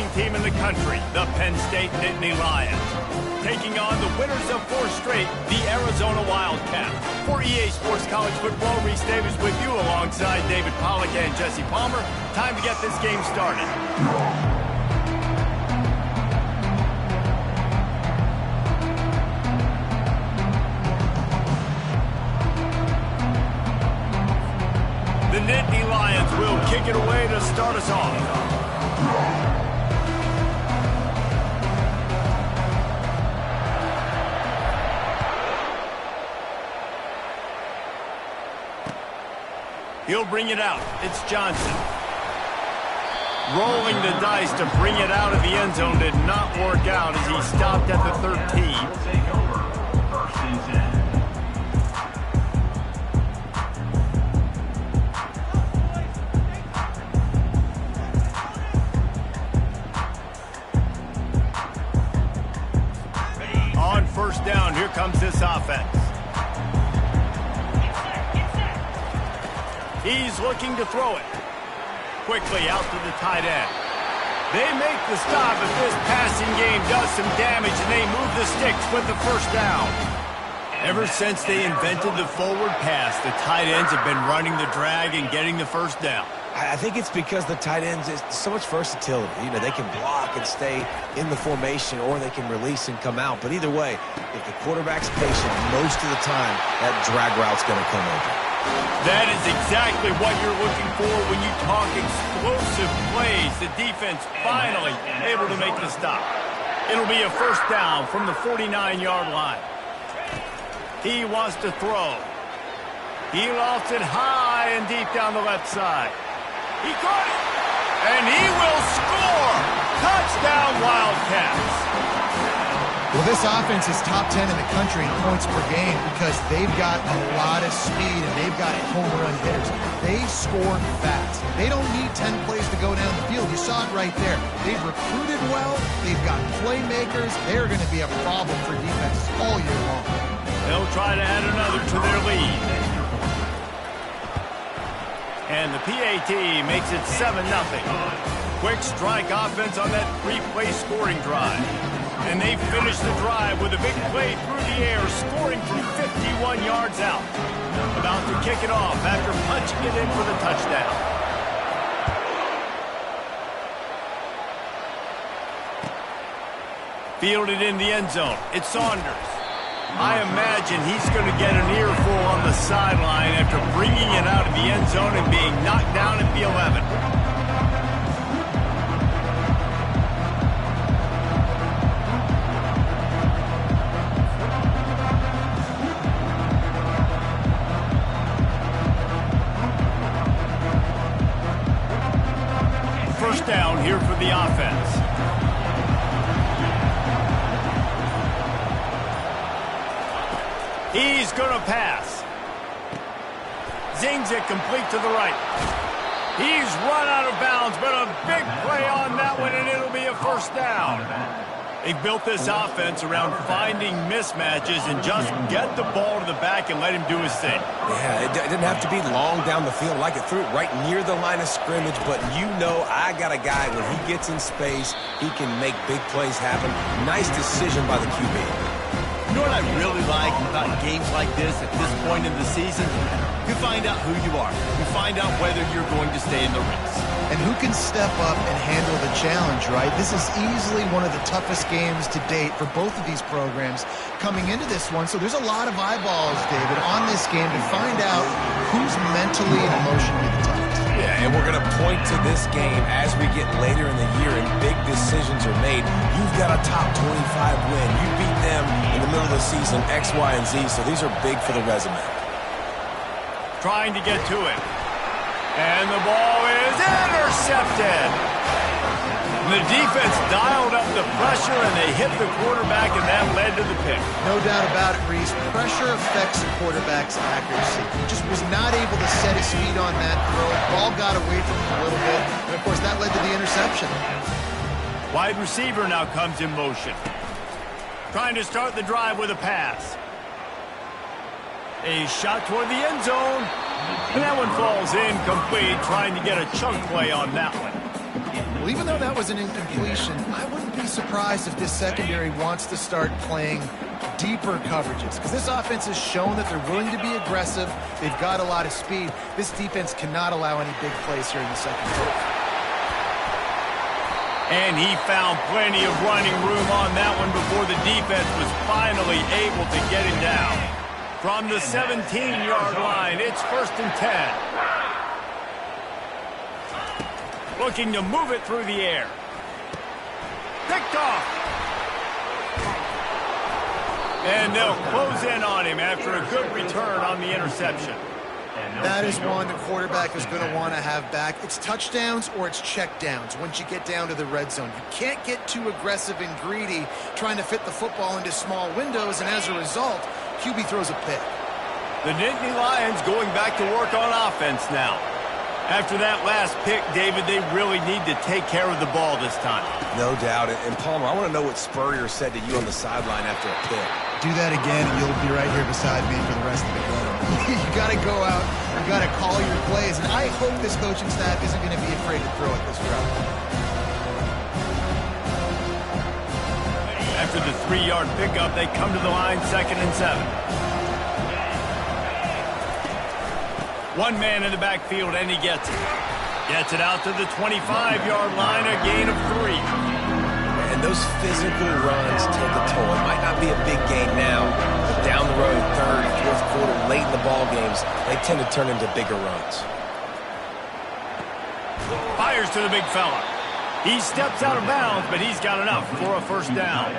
winning team in the country, the Penn State Nittany Lions, taking on the winners of 4 straight, the Arizona Wildcats. For EA Sports College Football, Reese Davis with you alongside David Pollack and Jesse Palmer. Time to get this game started. The Nittany Lions will kick it away to start us off. He'll bring it out. It's Johnson. Rolling the dice to bring it out of the end zone did not work out as he stopped at the 13. On first down, here comes this offense. He's looking to throw it. Quickly out to the tight end. They make the stop, but this passing game does some damage, and they move the sticks with the first down. Ever since they invented the forward pass, the tight ends have been running the drag and getting the first down. I think it's because the tight ends is so much versatility. You know, they can block and stay in the formation, or they can release and come out. But either way, if the quarterback's patient, most of the time, that drag route's going to come over. That is exactly what you're looking for when you talk explosive plays. The defense finally able to make the stop. It'll be a first down from the 49-yard line. He wants to throw. He lofts it high and deep down the left side. He caught it, and he will score! Touchdown, Wildcats! Well, this offense is top 10 in the country in points per game because they've got a lot of speed and they've got home run hitters. They score fast. They don't need 10 plays to go down the field. You saw it right there. They've recruited well. They've got playmakers. They're going to be a problem for defenses all year long. They'll try to add another to their lead. And the PAT makes it 7-0. Quick strike offense on that 3-play scoring drive. And they finish the drive with a big play through the air, scoring from 51 yards out. About to kick it off after punching it in for the touchdown. Fielded in the end zone. It's Saunders. I imagine he's going to get an earful on the sideline after bringing it out of the end zone and being knocked down at the 11. First down here for the offense. He's going to pass. Zings it complete to the right. He's run out of bounds, but a big play on that one, and it'll be a first down. They built this offense around finding mismatches and just get the ball to the back and let him do his thing. Yeah, it didn't have to be long down the field. Like it threw it right near the line of scrimmage, but you know I got a guy, when he gets in space, he can make big plays happen. Nice decision by the QB. You know what I really like about games like this at this point in the season? You find out who you are. You find out whether you're going to stay in the race. And who can step up and handle the challenge, right? This is easily one of the toughest games to date for both of these programs coming into this one. So there's a lot of eyeballs, David, on this game to find out who's mentally and emotionally the toughest. Yeah, and we're going to point to this game as we get later in the year and big decisions are made. You've got a top 25 win. You beat them in the middle of the season, X, Y, and Z, so these are big for the resume. Trying to get to it. And the ball is intercepted. The defense dialed up the pressure, and they hit the quarterback, and that led to the pick. No doubt about it, Reese. Pressure affects the quarterback's accuracy. He just was not able to set his feet on that throw. Ball got away from him a little bit, and, of course, that led to the interception. Wide receiver now comes in motion. Trying to start the drive with a pass. A shot toward the end zone. And that one falls incomplete, trying to get a chunk play on that one. Well, even though that was an incompletion, I wouldn't be surprised if this secondary wants to start playing deeper coverages, because this offense has shown that they're willing to be aggressive. They've got a lot of speed. This defense cannot allow any big plays here in the second quarter. And he found plenty of running room on that one before the defense was finally able to get him down. From the 17-yard line, it's 1st and 10. Looking to move it through the air. Picked off. And they'll close in on him after a good return on the interception. That is one the quarterback is going to want to have back. It's touchdowns or it's checkdowns once you get down to the red zone. You can't get too aggressive and greedy trying to fit the football into small windows, and as a result, QB throws a pick. The Nittany Lions going back to work on offense now. After that last pick, David, they really need to take care of the ball this time. No doubt. And Palmer, I want to know what Spurrier said to you on the sideline after a pick. Do that again, and you'll be right here beside me for the rest of the game. You got to go out. You got to call your plays. And I hope this coaching staff isn't going to be afraid to throw it this route. After the 3-yard pickup, they come to the line, 2nd and 7. One man in the backfield, and he gets it. Gets it out to the 25-yard line, a gain of 3. And those physical runs take a toll. It might not be a big gain now, but down the road, 3rd, 4th quarter, late in the ball games, they tend to turn into bigger runs. Fires to the big fella. He steps out of bounds, but he's got enough for a 1st down.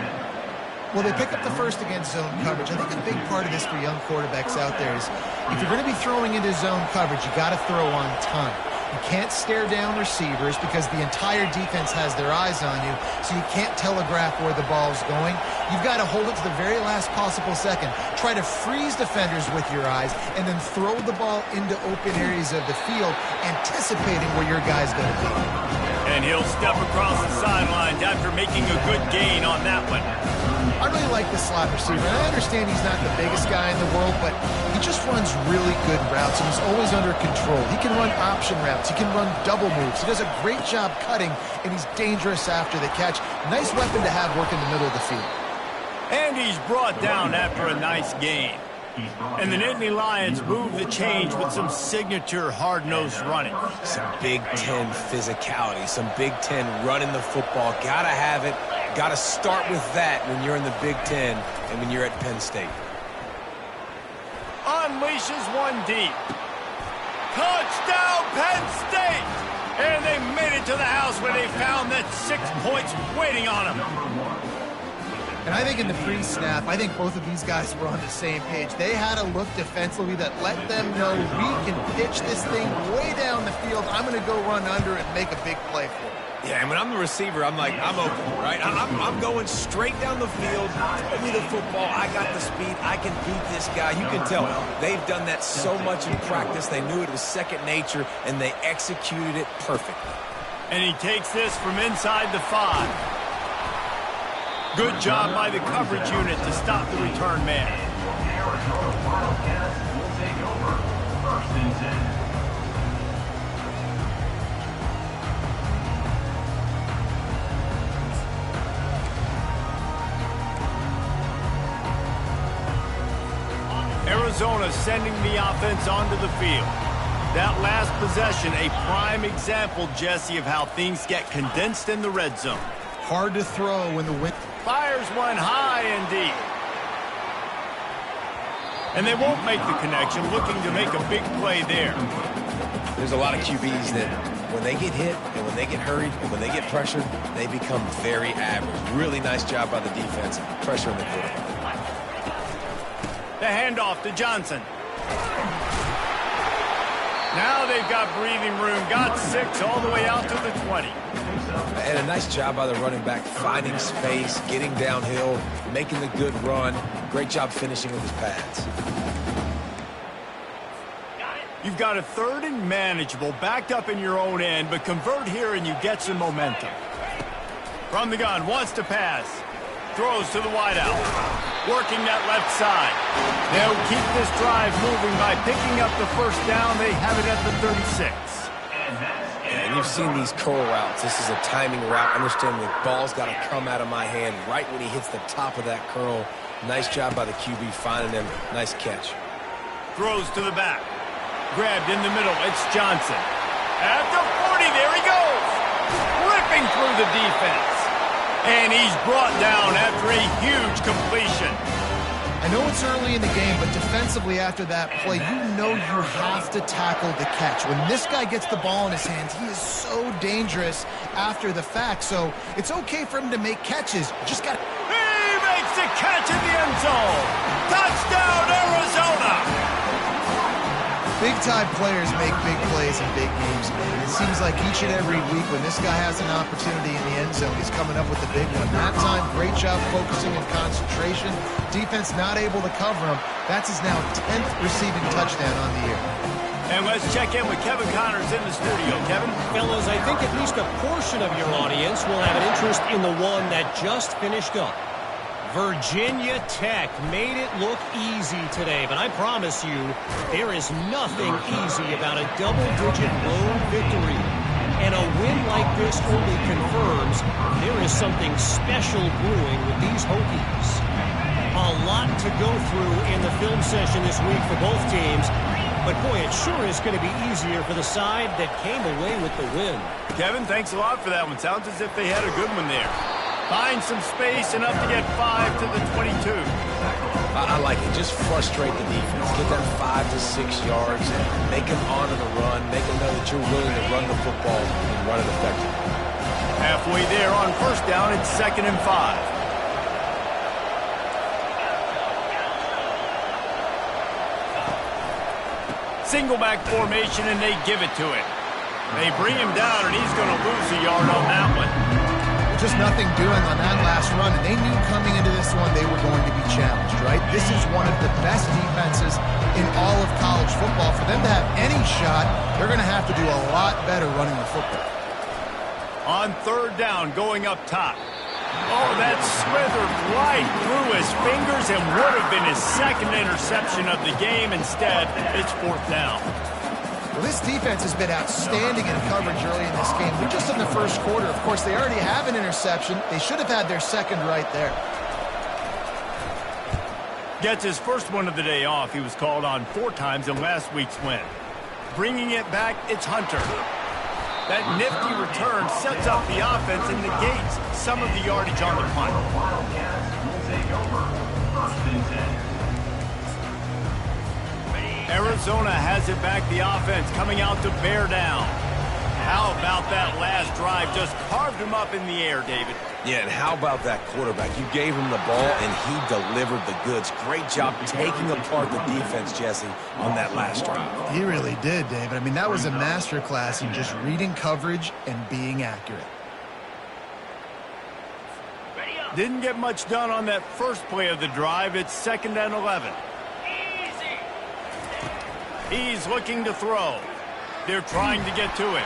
Well, they pick up the first against zone coverage. I think a big part of this for young quarterbacks out there is if you're going to be throwing into zone coverage, you got to throw on time. You can't stare down receivers because the entire defense has their eyes on you, so you can't telegraph where the ball's going. You've got to hold it to the very last possible second. Try to freeze defenders with your eyes and then throw the ball into open areas of the field, anticipating where your guy's going to be. And he'll step across the sidelines after making a good gain on that one. I really like the slot receiver, and I understand he's not the biggest guy in the world, but he just runs really good routes, and he's always under control. He can run option routes. He can run double moves. He does a great job cutting, and he's dangerous after the catch. Nice weapon to have working the middle of the field. And he's brought down after a nice gain. And the Nittany Lions move the change with some signature hard-nosed running. Some Big Ten physicality, some Big Ten running the football. Gotta have it. Gotta start with that when you're in the Big Ten and when you're at Penn State. Unleashes one deep. Touchdown, Penn State! And they made it to the house where they found that 6 points waiting on them. And I think in the pre-snap, I think both of these guys were on the same page. They had a look defensively that let them know we can pitch this thing way down the field. I'm going to go run under it and make a big play for it. Yeah, and when I'm the receiver, I'm like, I'm open, right? I'm going straight down the field. Throw me the football. I got the speed. I can beat this guy. You can tell they've done that so much in practice. They knew it was second nature, and they executed it perfectly. And he takes this from inside the 5. Good job by the coverage unit to stop the return man. Arizona sending the offense onto the field. That last possession, a prime example, Jesse, of how things get condensed in the red zone. Hard to throw when the wind... Fires one high and deep. And they won't make the connection, looking to make a big play there. There's a lot of QBs that when they get hit and when they get hurried and when they get pressured, they become very average. Really nice job by the defense, pressuring the quarterback. The handoff to Johnson. Now they've got breathing room, got 6 all the way out to the 20. And a nice job by the running back, finding space, getting downhill, making the good run. Great job finishing with his pads. You've got a 3rd and manageable, backed up in your own end, but convert here and you get some momentum. From the gun, wants to pass. Throws to the wideout. Working that left side. They'll keep this drive moving by picking up the 1st down. They have it at the 36. And you've seen these curl routes. This is a timing route. Understanding the ball's got to come out of my hand right when he hits the top of that curl. Nice job by the QB finding him. Nice catch. Throws to the back. Grabbed in the middle. It's Johnson. At the 40, there he goes. Ripping through the defense. And he's brought down after a huge completion. I know it's early in the game, but defensively after that play, you know you have to tackle the catch. When this guy gets the ball in his hands, he is so dangerous after the fact. So it's okay for him to make catches. Just got to... He makes the catch in the end zone. Touchdown, Arizona. Big-time players make big plays in big games, man. It seems like each and every week when this guy has an opportunity in the end zone, he's coming up with the big one. That time, great job focusing and concentration. Defense not able to cover him. That's his now 10th receiving touchdown on the year. And let's check in with Kevin Connors in the studio. Kevin? Fellas, I think at least a portion of your audience will have an interest in the one that just finished up. Virginia Tech made it look easy today, but I promise you, there is nothing easy about a double-digit road victory. And a win like this only confirms there is something special brewing with these Hokies. A lot to go through in the film session this week for both teams, but boy, it sure is going to be easier for the side that came away with the win. Kevin, thanks a lot for that one. Sounds as if they had a good one there. Find some space, enough to get 5 to the 22. I like it. Just frustrate the defense. Get them 5 to 6 yards. Make them honor the run. Make them know that you're willing to run the football and run it effectively. Halfway there on first down, it's 2nd and 5. Single back formation, and they give it to him. They bring him down, and he's going to lose a yard on that one. Just nothing doing on that last run, and they knew coming into this one they were going to be challenged, right? This is one of the best defenses in all of college football. For them to have any shot, they're going to have to do a lot better running the football. On 3rd down, going up top. Oh, that slithered right through his fingers and would have been his 2nd interception of the game. Instead, it's 4th down. Well, this defense has been outstanding in coverage early in this game. We're just in the first quarter. Of course, they already have an interception. They should have had their 2nd right there. Gets his first one of the day off. He was called on 4 times in last week's win. Bringing it back, it's Hunter. That nifty return sets up the offense and negates some of the yardage on the punt. Arizona has it back, the offense coming out to bear down. How about that last drive? Just carved him up in the air, David. Yeah, and how about that quarterback? You gave him the ball, and he delivered the goods. Great job taking apart the defense, Jesse, on that last drive. He really did, David. I mean, that was a masterclass in just reading coverage and being accurate. Didn't get much done on that first play of the drive. It's 2nd and 11. He's looking to throw. They're trying to get to him.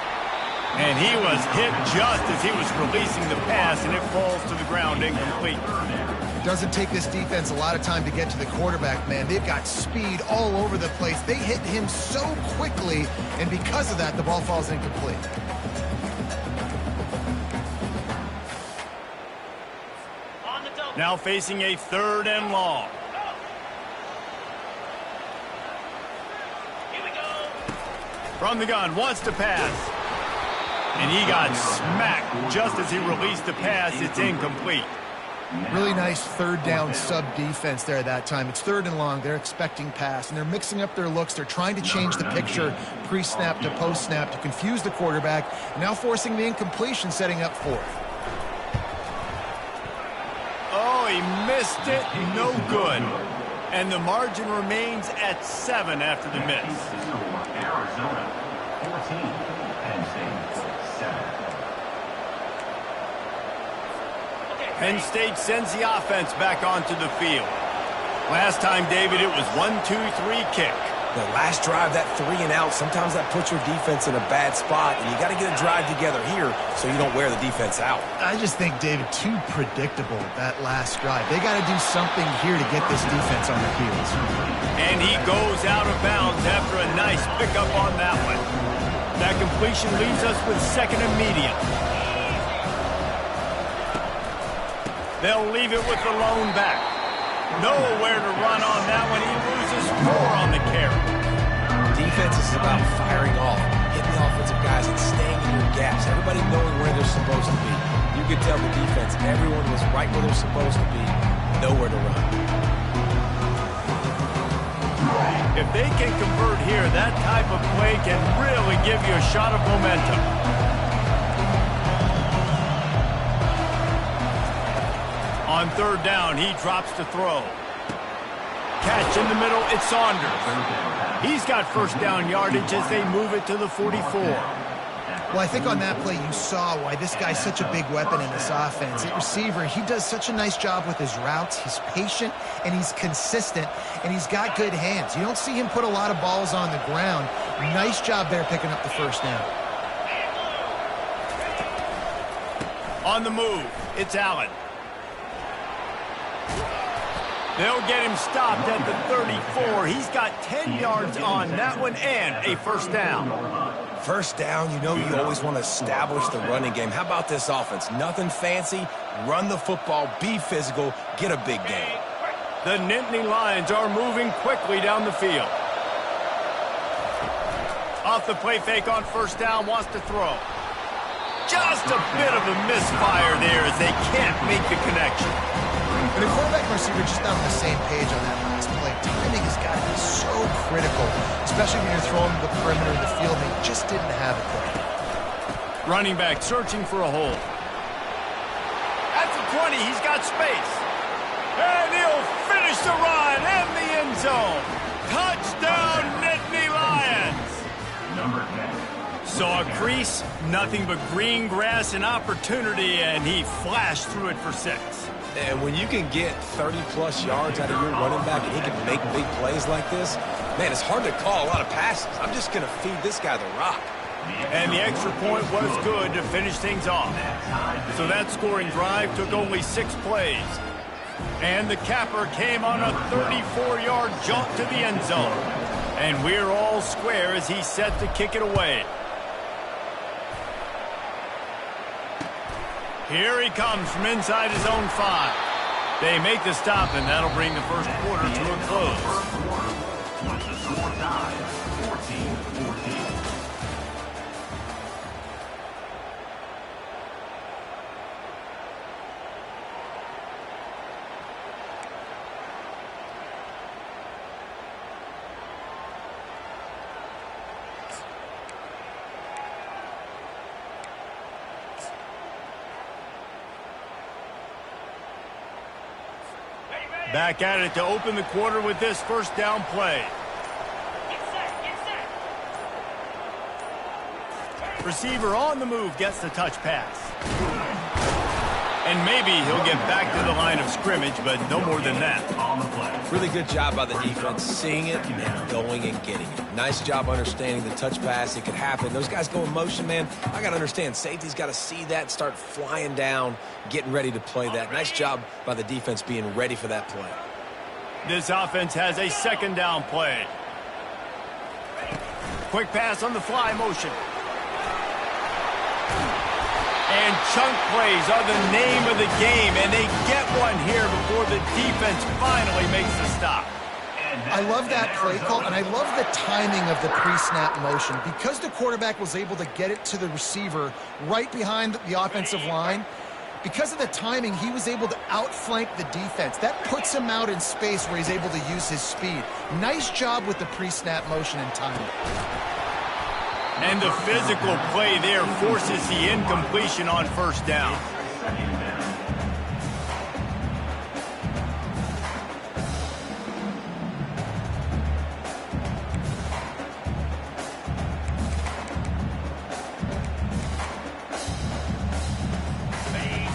And he was hit just as he was releasing the pass, and it falls to the ground incomplete. It doesn't take this defense a lot of time to get to the quarterback, man. They've got speed all over the place. They hit him so quickly, and because of that, the ball falls incomplete. Now facing a 3rd and long. From the gun, wants to pass. And he got smacked just as he released the pass. It's incomplete. Really nice 3rd down sub-defense there that time. It's 3rd and long. They're expecting pass, and they're mixing up their looks. They're trying to change the picture pre-snap to post-snap to confuse the quarterback, now forcing the incompletion, setting up 4th. Oh, he missed it. No good. And the margin remains at 7 after the miss. Arizona 14, Penn State 7. Penn State sends the offense back onto the field. Last time, David, it was 1-2-3 kick. The last drive, that 3 and out, sometimes that puts your defense in a bad spot, and you got to get a drive together here so you don't wear the defense out. I just think, David, too predictable, that last drive. They got to do something here to get this defense on their heels. And he goes out of bounds after a nice pickup on that one. That completion leaves us with second and medium. They'll leave it with the lone back. Nowhere to run on that one. He loses 4 on the carry. Defense is about firing off, hitting the offensive guys and staying in your gaps. Everybody knowing where they're supposed to be. You could tell the defense, everyone was right where they're supposed to be, nowhere to run. If they can convert here, that type of play can really give you a shot of momentum. On third down, he drops to throw. Catch in the middle, it's Saunders. He's got first down yardage as they move it to the 44. Well, I think on that play you saw why this guy's such a big weapon in this offense. At receiver, he does such a nice job with his routes. He's patient, and he's consistent, and he's got good hands. You don't see him put a lot of balls on the ground. Nice job there picking up the first down. On the move, it's Allen. They'll get him stopped at the 34. He's got 10 yards on that one and a first down. First down, you know you always want to establish the running game. How about this offense? Nothing fancy. Run the football, be physical, get a big gain. The Nittany Lions are moving quickly down the field. Off the play fake on first down, wants to throw. Just a bit of a misfire there as they can't make the connection. And the quarterback and receiver just not on the same page on that last play. Timing has got to be so critical, especially when you're throwing to the perimeter of the field. They just didn't have it there. Running back searching for a hole. At the 20, he's got space. And he'll finish the run in the end zone. Touchdown, Nittany Lions. Number 10. Saw a crease, nothing but green grass and opportunity, and he flashed through it for 6. And when you can get 30-plus yards out of your running back and he can make big plays like this, man, it's hard to call a lot of passes. I'm just going to feed this guy the rock. And the extra point was good to finish things off. So that scoring drive took only 6 plays. And the capper came on a 34-yard jump to the end zone. And we're all square as he's set to kick it away. Here he comes from inside his own 5. They make the stop, and that'll bring the first quarter to a close. With the score tied, 14-14. Back at it to open the quarter with this first down play. Receiver on the move gets the touch pass. And maybe he'll get back to the line of scrimmage, but no more than that. Really good job by the defense, seeing it and going and getting it. Nice job understanding the touch pass. It could happen. Those guys go in motion, man. I got to understand, safety's got to see that, start flying down, getting ready to play that. Nice job by the defense being ready for that play. This offense has a second down play. Quick pass on the fly motion. And chunk plays are the name of the game, and they get one here before the defense finally makes the stop. I love that play call, and I love the timing of the pre-snap motion. Because the quarterback was able to get it to the receiver right behind the offensive line, because of the timing, he was able to outflank the defense. That puts him out in space where he's able to use his speed. Nice job with the pre-snap motion and timing. And the physical play there forces the incompletion on first down.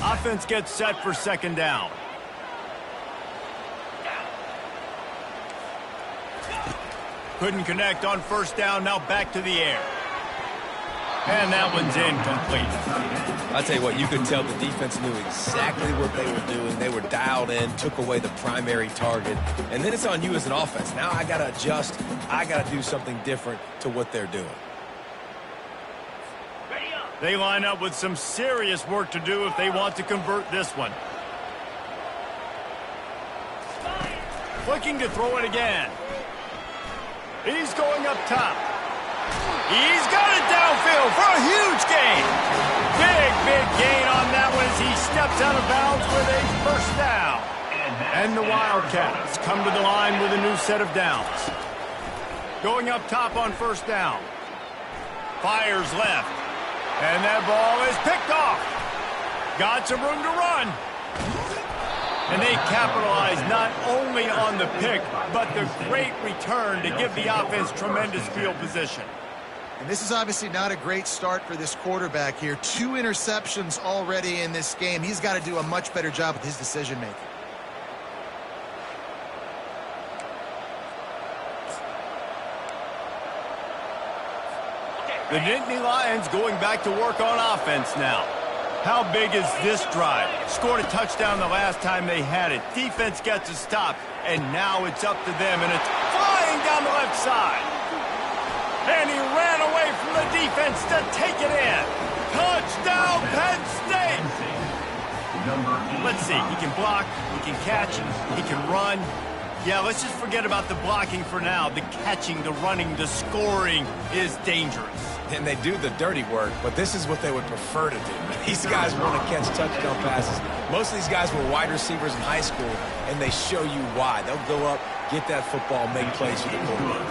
Offense gets set for second down. Couldn't connect on first down, now back to the air. And that one's incomplete. I'll tell you what, you could tell the defense knew exactly what they were doing. They were dialed in, took away the primary target. And then it's on you as an offense. Now I got to adjust. I got to do something different to what they're doing. They line up with some serious work to do if they want to convert this one. Looking to throw it again. He's going up top. He's got it downfield for a huge gain. Big gain on that one as he steps out of bounds with a first down. And the Wildcats come to the line with a new set of downs. Going up top on first down. Fires left. And that ball is picked off. Got some room to run. And they capitalize not only on the pick, but the great return to give the offense tremendous field position. And this is obviously not a great start for this quarterback here. 2 interceptions already in this game. He's got to do a much better job with his decision-making. The Nittany Lions going back to work on offense now. How big is this drive? Scored a touchdown the last time they had it. Defense gets a stop, and now it's up to them, and it's flying down the left side. And he ran away from the defense to take it in. Touchdown, Penn State! Let's see, he can block, he can catch, he can run. Yeah, let's just forget about the blocking for now. The catching, the running, the scoring is dangerous. And they do the dirty work, but this is what they would prefer to do. These guys want to catch touchdown passes. Most of these guys were wide receivers in high school, and they show you why. They'll go up, get that football, make plays for the quarterback.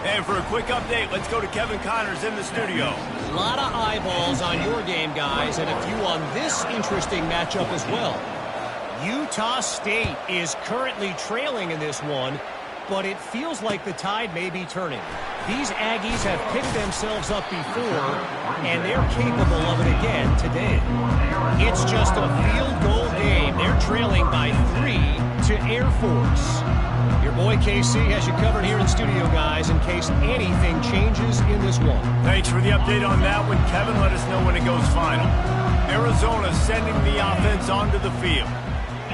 And for a quick update, let's go to Kevin Connors in the studio. A lot of eyeballs on your game, guys, and a few on this interesting matchup as well. Utah State is currently trailing in this one, but it feels like the tide may be turning. These Aggies have picked themselves up before, and they're capable of it again today. It's just a field goal game. They're trailing by 3 to Air Force. Your boy KC has you covered here in studio, guys, in case anything changes in this one. Thanks for the update on that one, Kevin. Let us know when it goes final. Arizona sending the offense onto the field.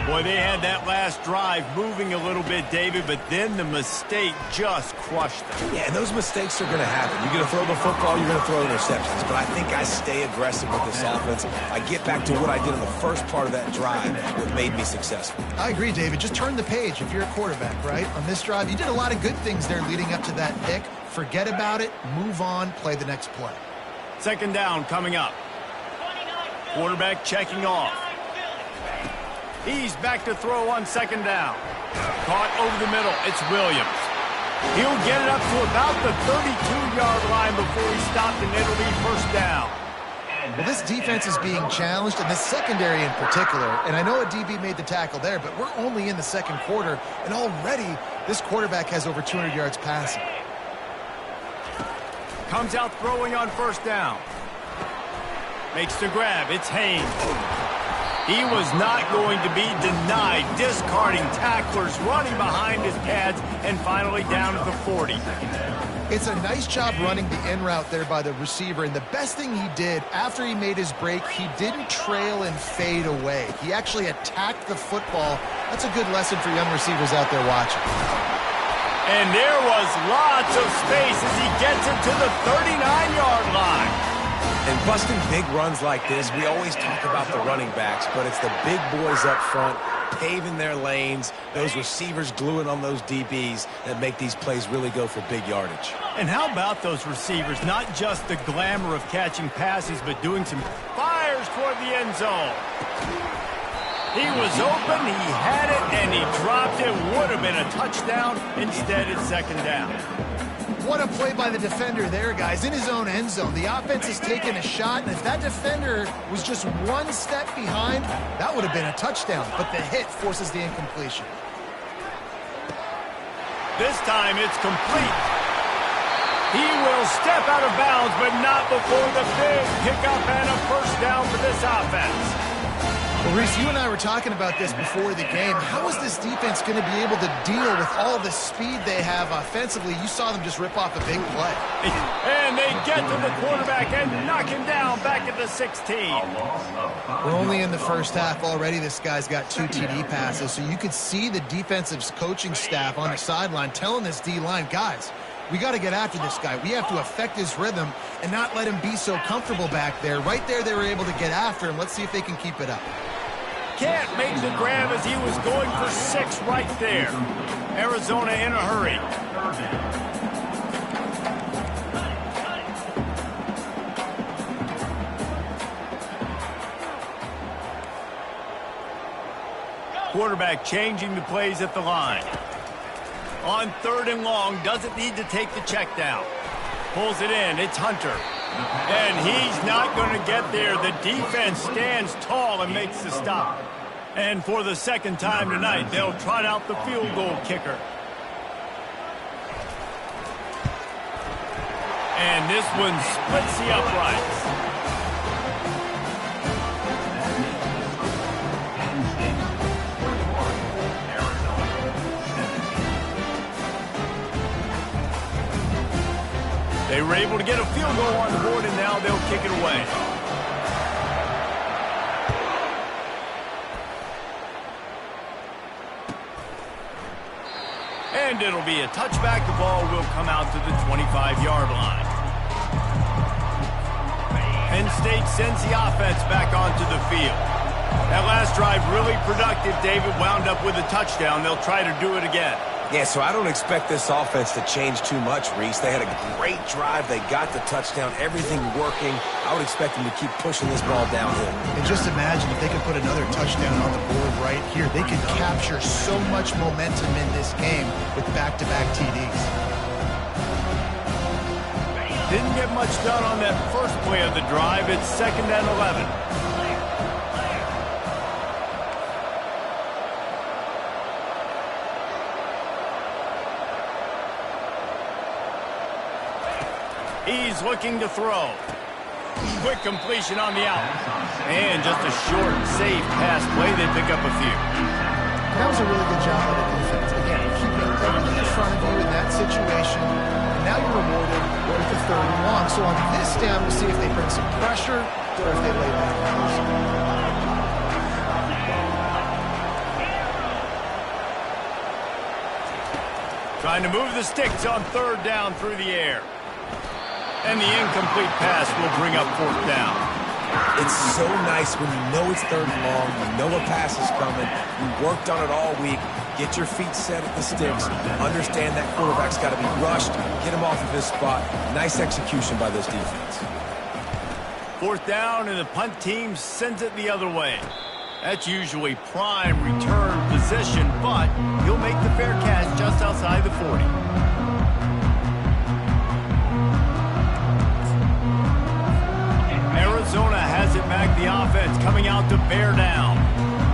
Boy, they had that last drive moving a little bit, David, but then the mistake just crushed them. Yeah, and those mistakes are going to happen. You're going to throw the football, you're going to throw interceptions. But I think I stay aggressive with this offense. I get back to what I did in the first part of that drive that made me successful. I agree, David. Just turn the page if you're a quarterback, right? On this drive, you did a lot of good things there leading up to that pick. Forget about it, move on, play the next play. Second down coming up. Quarterback checking off. He's back to throw on second down. Caught over the middle. It's Williams. He'll get it up to about the 32-yard line before he stopped, and it'll be first down. Well, this defense is being challenged, and the secondary in particular. And I know a DB made the tackle there, but we're only in the second quarter, and already this quarterback has over 200 yards passing. Comes out throwing on first down. Makes the grab. It's Haynes. He was not going to be denied, discarding tacklers, running behind his pads, and finally down at the 40. It's a nice job running the in route there by the receiver, and the best thing he did after he made his break, he didn't trail and fade away. He actually attacked the football. That's a good lesson for young receivers out there watching. And there was lots of space as he gets it to the 39-yard line. And busting big runs like this, we always talk about the running backs, but it's the big boys up front, paving their lanes, those receivers gluing on those DBs that make these plays really go for big yardage. And how about those receivers? Not just the glamour of catching passes, but doing some fires toward the end zone. He was open, he had it, and he dropped it. Would have been a touchdown. Instead, it's second down. What a play by the defender there, guys. In his own end zone, the offense has taken a shot, and if that defender was just one step behind, that would have been a touchdown. But the hit forces the incompletion. This time, it's complete. He will step out of bounds, but not before the big pickup and a first down for this offense. Well, Reese, you and I were talking about this before the game. How is this defense going to be able to deal with all the speed they have offensively? You saw them just rip off a big play. And they get to the quarterback and knock him down back at the 16. We're only in the first half already. This guy's got 2 TD passes, so you could see the defensive coaching staff on the sideline telling this D-line, guys, We got to get after this guy. We have to affect his rhythm and not let him be so comfortable back there. Right there, they were able to get after him. Let's see if they can keep it up. Can't make the grab as he was going for 6 right there. Arizona in a hurry. Quarterback changing the plays at the line. On 3rd and long, doesn't need to take the check down. Pulls it in, it's Hunter. And he's not going to get there. The defense stands tall and makes the stop. And for the 2nd time tonight, they'll trot out the field goal kicker. And this one splits the uprights. They were able to get a field goal on the board, and now they'll kick it away. And it'll be a touchback. The ball will come out to the 25-yard line. Penn State sends the offense back onto the field. That last drive really productive. David wound up with a touchdown. They'll try to do it again. Yeah, so I don't expect this offense to change too much, Reese. They had a great drive. They got the touchdown. Everything working. I would expect them to keep pushing this ball downhill. And just imagine if they could put another touchdown on the board right here. They could capture so much momentum in this game with back-to-back TDs. Didn't get much done on that first play of the drive. It's 2nd and 11. He's looking to throw. Quick completion on the out. And just a short, safe pass play. They pick up a few. That was a really good job by the defense. Again, keeping everything in front of you in that situation. And now you're rewarded with the 3rd and long. So on this down, we'll see if they bring some pressure or if they lay back. Trying to move the sticks on 3rd down through the air. And the incomplete pass will bring up 4th down. It's so nice when you know it's 3rd and long, you know a pass is coming, you worked on it all week, get your feet set at the sticks, understand that quarterback's got to be rushed, get him off of his spot. Nice execution by this defense. 4th down, and the punt team sends it the other way. That's usually prime return position, but he'll make the fair catch just outside the 40. Arizona has it back, the offense coming out to bear down.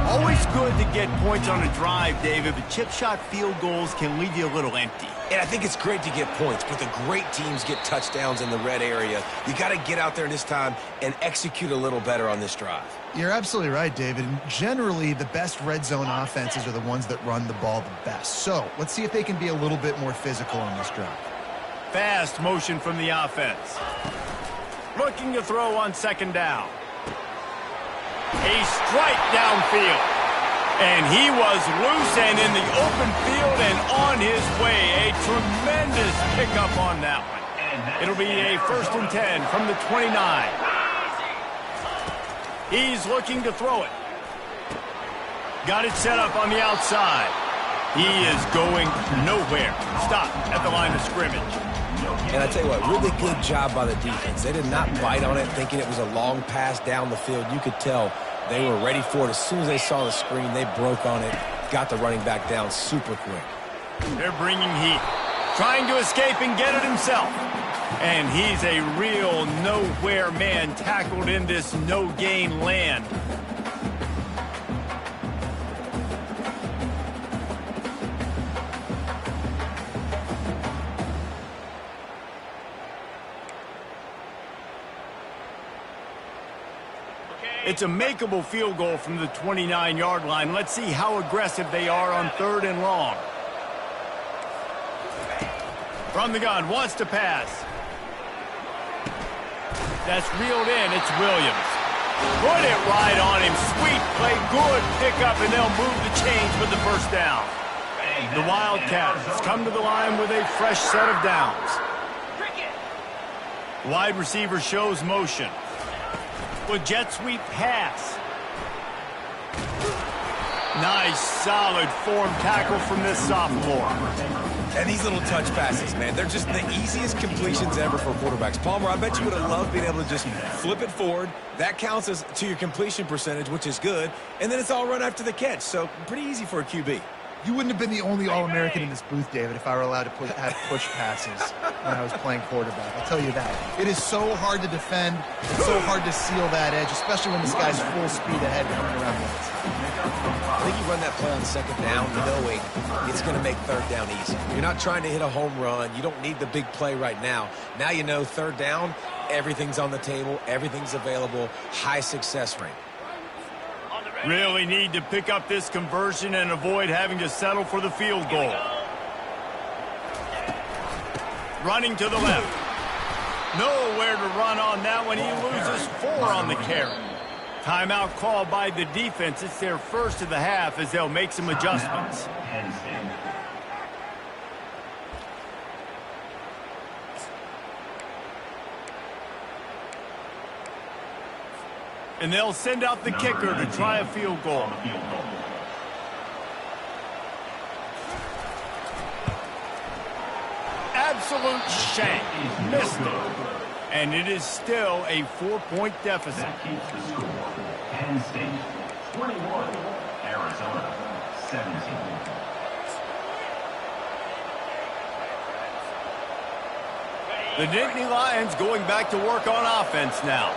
Always good to get points on a drive, David, but chip shot field goals can leave you a little empty. And I think it's great to get points, but the great teams get touchdowns in the red area. You got to get out there this time and execute a little better on this drive. You're absolutely right, David. And generally, the best red zone offenses are the ones that run the ball the best. So let's see if they can be a little bit more physical on this drive. Fast motion from the offense. Looking to throw on 2nd down. A strike downfield. And he was loose and in the open field and on his way. A tremendous pickup on that one. It'll be a 1st and 10 from the 29. He's looking to throw it. Got it set up on the outside. He is going nowhere. Stop at the line of scrimmage. And I tell you what, really good job by the defense. They did not bite on it thinking it was a long pass down the field. You could tell they were ready for it. As soon as they saw the screen, they broke on it, got the running back down super quick. They're bringing heat. Trying to escape and get it himself. And he's a real nowhere man tackled in this no-gain land. It's a makeable field goal from the 29-yard line. Let's see how aggressive they are on 3rd and long. From the gun, wants to pass. That's reeled in. It's Williams. Put it right on him. Sweet play, good pickup, and they'll move the chains with the 1st down. The Wildcats come to the line with a fresh set of downs. Wide receiver shows motion. With jet sweep pass. Nice, solid form tackle from this sophomore. And these little touch passes, man, they're just the easiest completions ever for quarterbacks. Palmer, I bet you would have loved being able to just flip it forward. That counts as to your completion percentage, which is good. And then it's all run after the catch, so pretty easy for a QB. You wouldn't have been the only All-American in this booth, David, if I were allowed to have push passes when I was playing quarterback. I'll tell you that. It is so hard to defend. It's so hard to seal that edge, especially when this guy's full speed ahead coming around the outside. I think you run that play on second down knowing it's going to make third down easy. You're not trying to hit a home run. You don't need the big play right now. Now you know third down, everything's on the table, everything's available, high success rate. Really need to pick up this conversion and avoid having to settle for the field goal. Running to the left. Nowhere to run on that one. He loses 4 on the carry. Timeout called by the defense. It's their first of the half as they'll make some adjustments. And they'll send out the kicker to try a field goal. Absolute shank. Missed it. And it is still a 4-point deficit. That keeps the score. Penn State 21, Arizona 17. The Nittany Lions going back to work on offense now.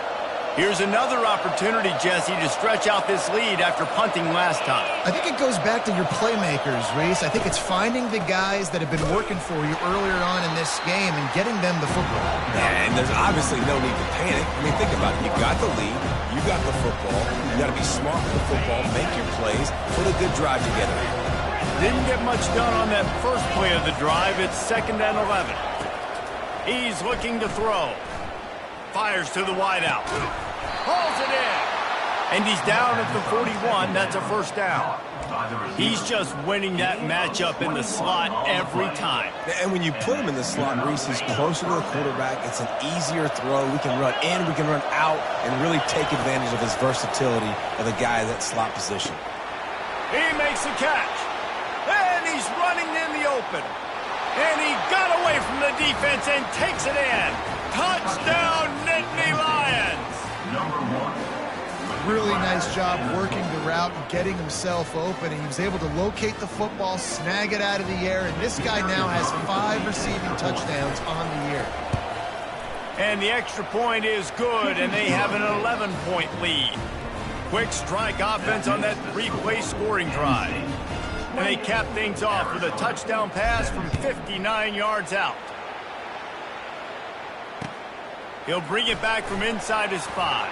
Here's another opportunity, Jesse, to stretch out this lead after punting last time. I think it goes back to your playmakers, Reese. I think it's finding the guys that have been working for you earlier on in this game and getting them the football. Yeah, and there's obviously no need to panic. I mean, think about it. You got the lead. You got the football. You got to be smart with the football, make your plays, put a good drive together. Didn't get much done on that first play of the drive. It's 2nd and 11. He's looking to throw. Fires to the wideout. Hauls it in. And he's down at the 41. That's a first down. He's just winning that matchup in the slot every time. And when you put him in the slot, Reese, he's closer to the quarterback. It's an easier throw. We can run in, we can run out, and really take advantage of his versatility of the guy in that slot position. He makes the catch. And he's running in the open. And he got away from the defense and takes it in. Touchdown, Nittany Lions. Number 1. Really nice job working the route and getting himself open. And he was able to locate the football, snag it out of the air, and this guy now has 5 receiving touchdowns on the year. And the extra point is good, and they have an 11-point lead. Quick strike offense on that 3-play scoring drive. And they cap things off with a touchdown pass from 59 yards out. He'll bring it back from inside his 5.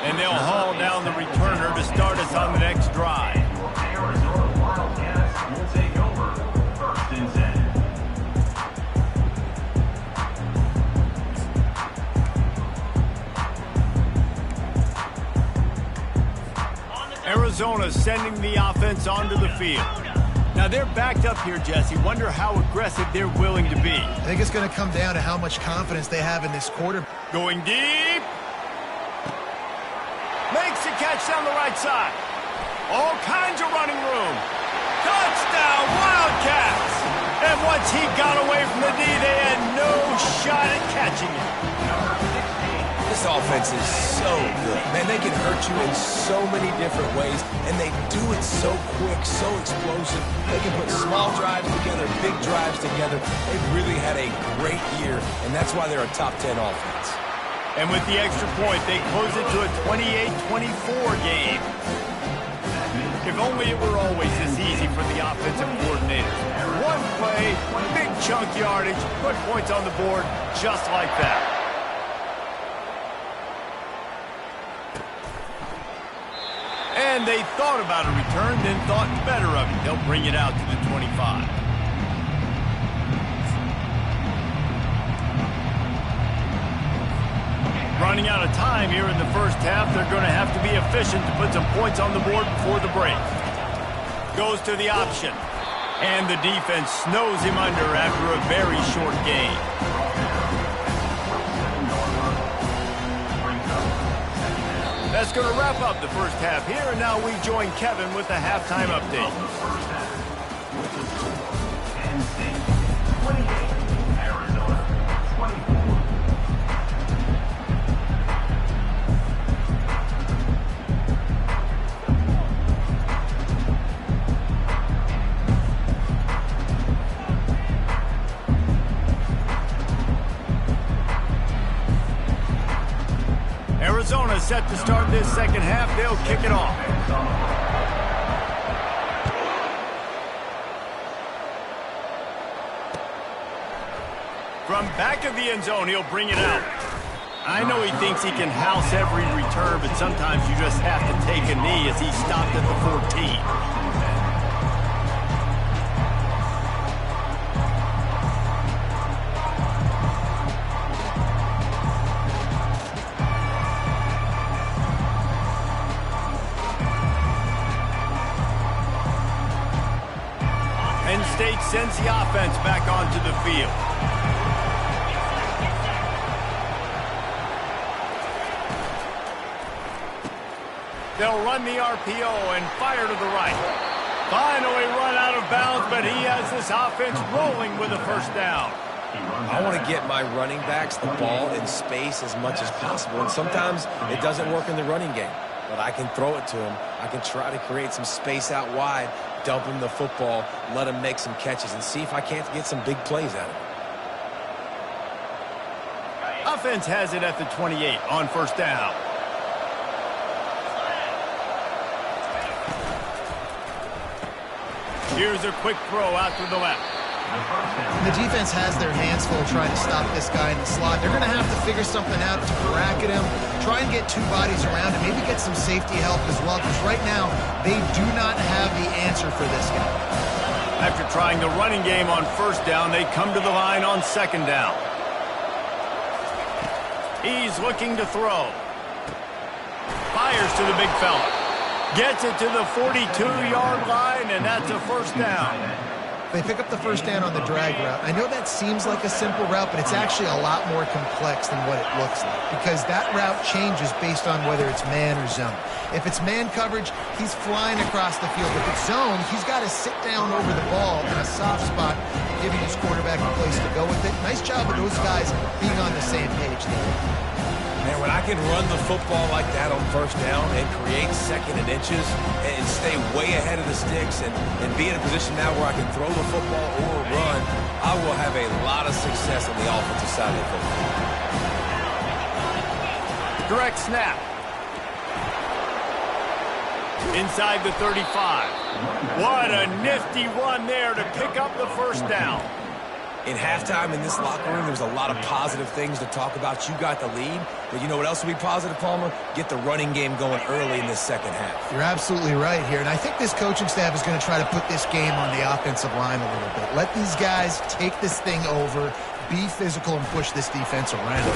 And they'll haul down the returner to start us on the next drive. Arizona Wildcats will take over 1st and 10. Arizona sending the offense onto the field. Now they're backed up here, Jesse. Wonder how aggressive they're willing to be. I think it's going to come down to how much confidence they have in this quarter. Going deep. Makes the catch down the right side. All kinds of running room. Touchdown, Wildcats! And once he got away from the D, they had no shot at catching it. This offense is so good. Man, they can hurt you in so many different ways, and they do it so quick, so explosive. They can put small drives together, big drives together. They've really had a great year, and that's why they're a top 10 offense. And with the extra point, they close it to a 28-24 game. If only it were always this easy for the offensive coordinators. One play, big chunk yardage, put points on the board just like that. And they thought about a return, then thought better of it. They'll bring it out to the 25. Running out of time here in the first half. They're going to have to be efficient to put some points on the board before the break. Goes to the option. And the defense snows him under after a very short gain. That's going to wrap up the first half here, and now we join Kevin with the halftime update. Penn State 28, Arizona 24. Arizona set to start this second half. They'll kick it off. From back of the end zone, he'll bring it out. I know he thinks he can house every return, but sometimes you just have to take a knee as he stopped at the 14. Penn State sends the offense back onto the field. They'll run the RPO and fire to the right. Finally run out of bounds, but he has this offense rolling with a first down. I want to get my running backs the ball in space as much as possible, and sometimes it doesn't work in the running game. But I can throw it to him. I can try to create some space out wide, dump him the football, let him make some catches, and see if I can't get some big plays out of him. Offense has it at the 28 on first down. Here's a quick throw out to the left. The defense has their hands full trying to stop this guy in the slot. They're going to have to figure something out to bracket him, try and get two bodies around him, maybe get some safety help as well, because right now they do not have the answer for this guy. After trying the running game on first down, they come to the line on second down. He's looking to throw. Fires to the big fella. Gets it to the 42-yard line, and that's a first down. They pick up the first down on the drag route. I know that seems like a simple route, but it's actually a lot more complex than what it looks like, because that route changes based on whether it's man or zone. If it's man coverage, he's flying across the field. If it's zone, he's got to sit down over the ball in a soft spot, giving his quarterback a place to go with it. Nice job of those guys being on the same page there. Man, when I can run the football like that on first down and create second and inches and stay way ahead of the sticks and be in a position now where I can throw the football or run, I will have a lot of success on the offensive side of the football. Direct snap. Inside the 35. What a nifty run there to pick up the first down. In halftime in this locker room, there's a lot of positive things to talk about. You got the lead, but you know what else will be positive, Palmer? Get the running game going early in this second half. You're absolutely right here, and I think this coaching staff is going to try to put this game on the offensive line a little bit. Let these guys take this thing over, be physical, and push this defense around.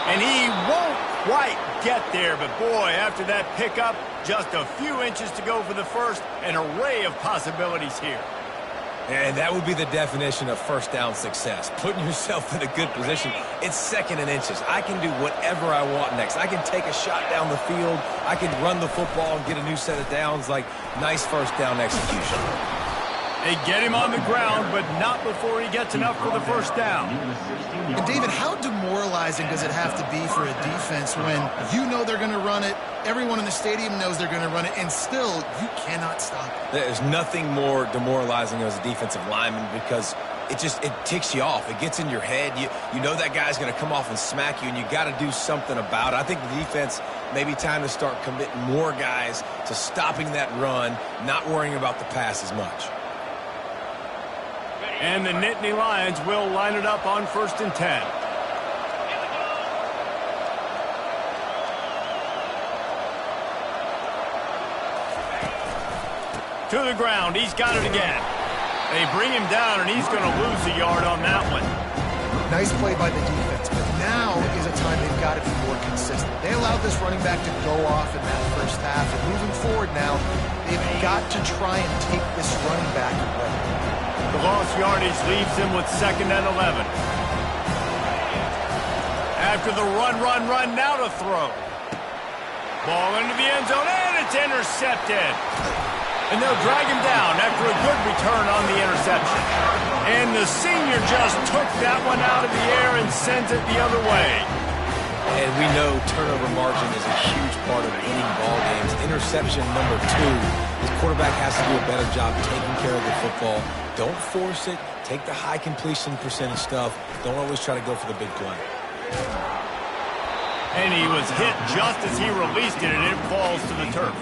And he won't quite get there, but boy, after that pickup, just a few inches to go for the first, an array of possibilities here. And that would be the definition of first down success, putting yourself in a good position. It's second and inches. I can do whatever I want next. I can take a shot down the field. I can run the football and get a new set of downs. Like, nice first down execution. They get him on the ground, but not before he gets enough for the first down. And David, how demoralizing does it have to be for a defense when you know they're going to run it, everyone in the stadium knows they're going to run it, and still you cannot stop it? There's nothing more demoralizing as a defensive lineman because it ticks you off. It gets in your head. You know that guy's going to come off and smack you, and you got to do something about it. I think the defense maybe time to start committing more guys to stopping that run, not worrying about the pass as much. And the Nittany Lions will line it up on 1st and 10. To the ground. He's got it again. They bring him down, and he's going to lose a yard on that one. Nice play by the defense, but now is a time they've got to be more consistent. They allowed this running back to go off in that first half, and moving forward now. They've got to try and take this running back away. The lost yardage leaves him with 2nd and 11. After the run, now to throw. Ball into the end zone, and it's intercepted. And they'll drag him down after a good return on the interception. And the senior just took that one out of the air and sends it the other way. And we know turnover margin is a huge part of winning ball games. Interception number 2. His quarterback has to do a better job taking care of the football. Don't force it. Take the high completion percentage stuff. Don't always try to go for the big play. And he was hit just as he released it, and it falls to the turf.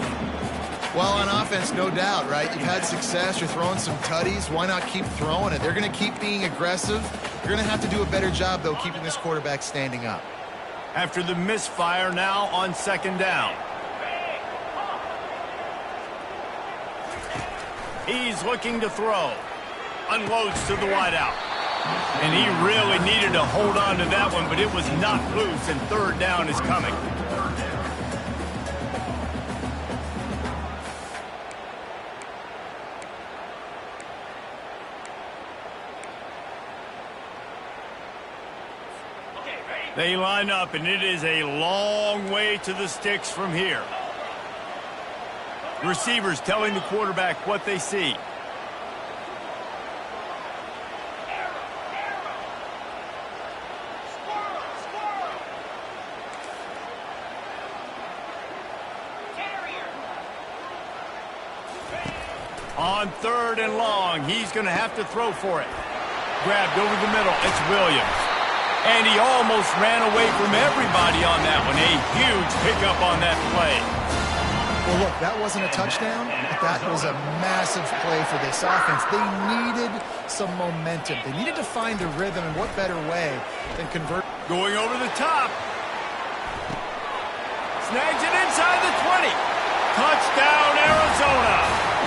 Well, on offense, no doubt, right? You've had success. You're throwing some tutties. Why not keep throwing it? They're going to keep being aggressive. You're going to have to do a better job, though, keeping this quarterback standing up. After the misfire, now on 2nd down. He's looking to throw. Unloads to the wideout. And he really needed to hold on to that one, but it was knocked loose, and 3rd down is coming. They line up, and it is a long way to the sticks from here. Receivers telling the quarterback what they see. On 3rd and long, he's going to have to throw for it. Grabbed over the middle. It's Williams. And he almost ran away from everybody on that one. A huge pickup on that play. Well, look, that wasn't a touchdown, but that was a massive play for this offense. They needed some momentum. They needed to find a rhythm, and what better way than convert. Going over the top. Snags it inside the 20. Touchdown, Arizona.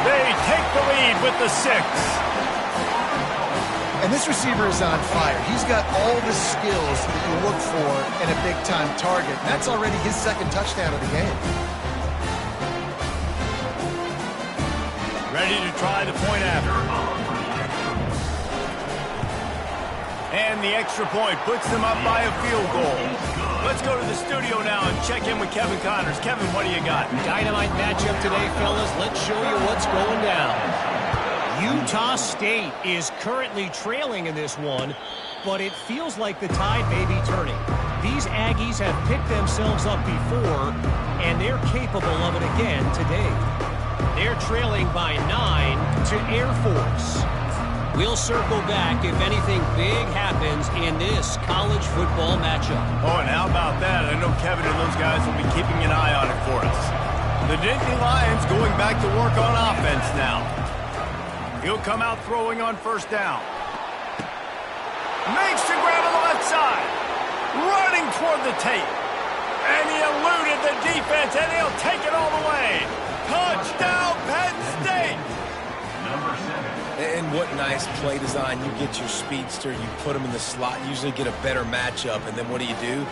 They take the lead with the 6. And this receiver is on fire. He's got all the skills that you look for in a big-time target. And that's already his 2nd touchdown of the game. Ready to try the point after. And the extra point puts them up by a field goal. Let's go to the studio now and check in with Kevin Connors. Kevin, what do you got? Dynamite matchup today, fellas. Let's show you what's going down. Utah State is currently trailing in this one, but it feels like the tide may be turning. These Aggies have picked themselves up before, and they're capable of it again today. They're trailing by 9 to Air Force. We'll circle back if anything big happens in this college football matchup. Oh, and how about that? I know Kevin and those guys will be keeping an eye on it for us. The Nittany Lions going back to work on offense now. He'll come out throwing on 1st down. Makes the grab on the left side. Running toward the tape. And he eluded the defense, and he'll take it all the way. Touchdown, Penn State. Number 7. And what nice play design. You get your speedster, you put him in the slot, usually get a better matchup, and then what do? You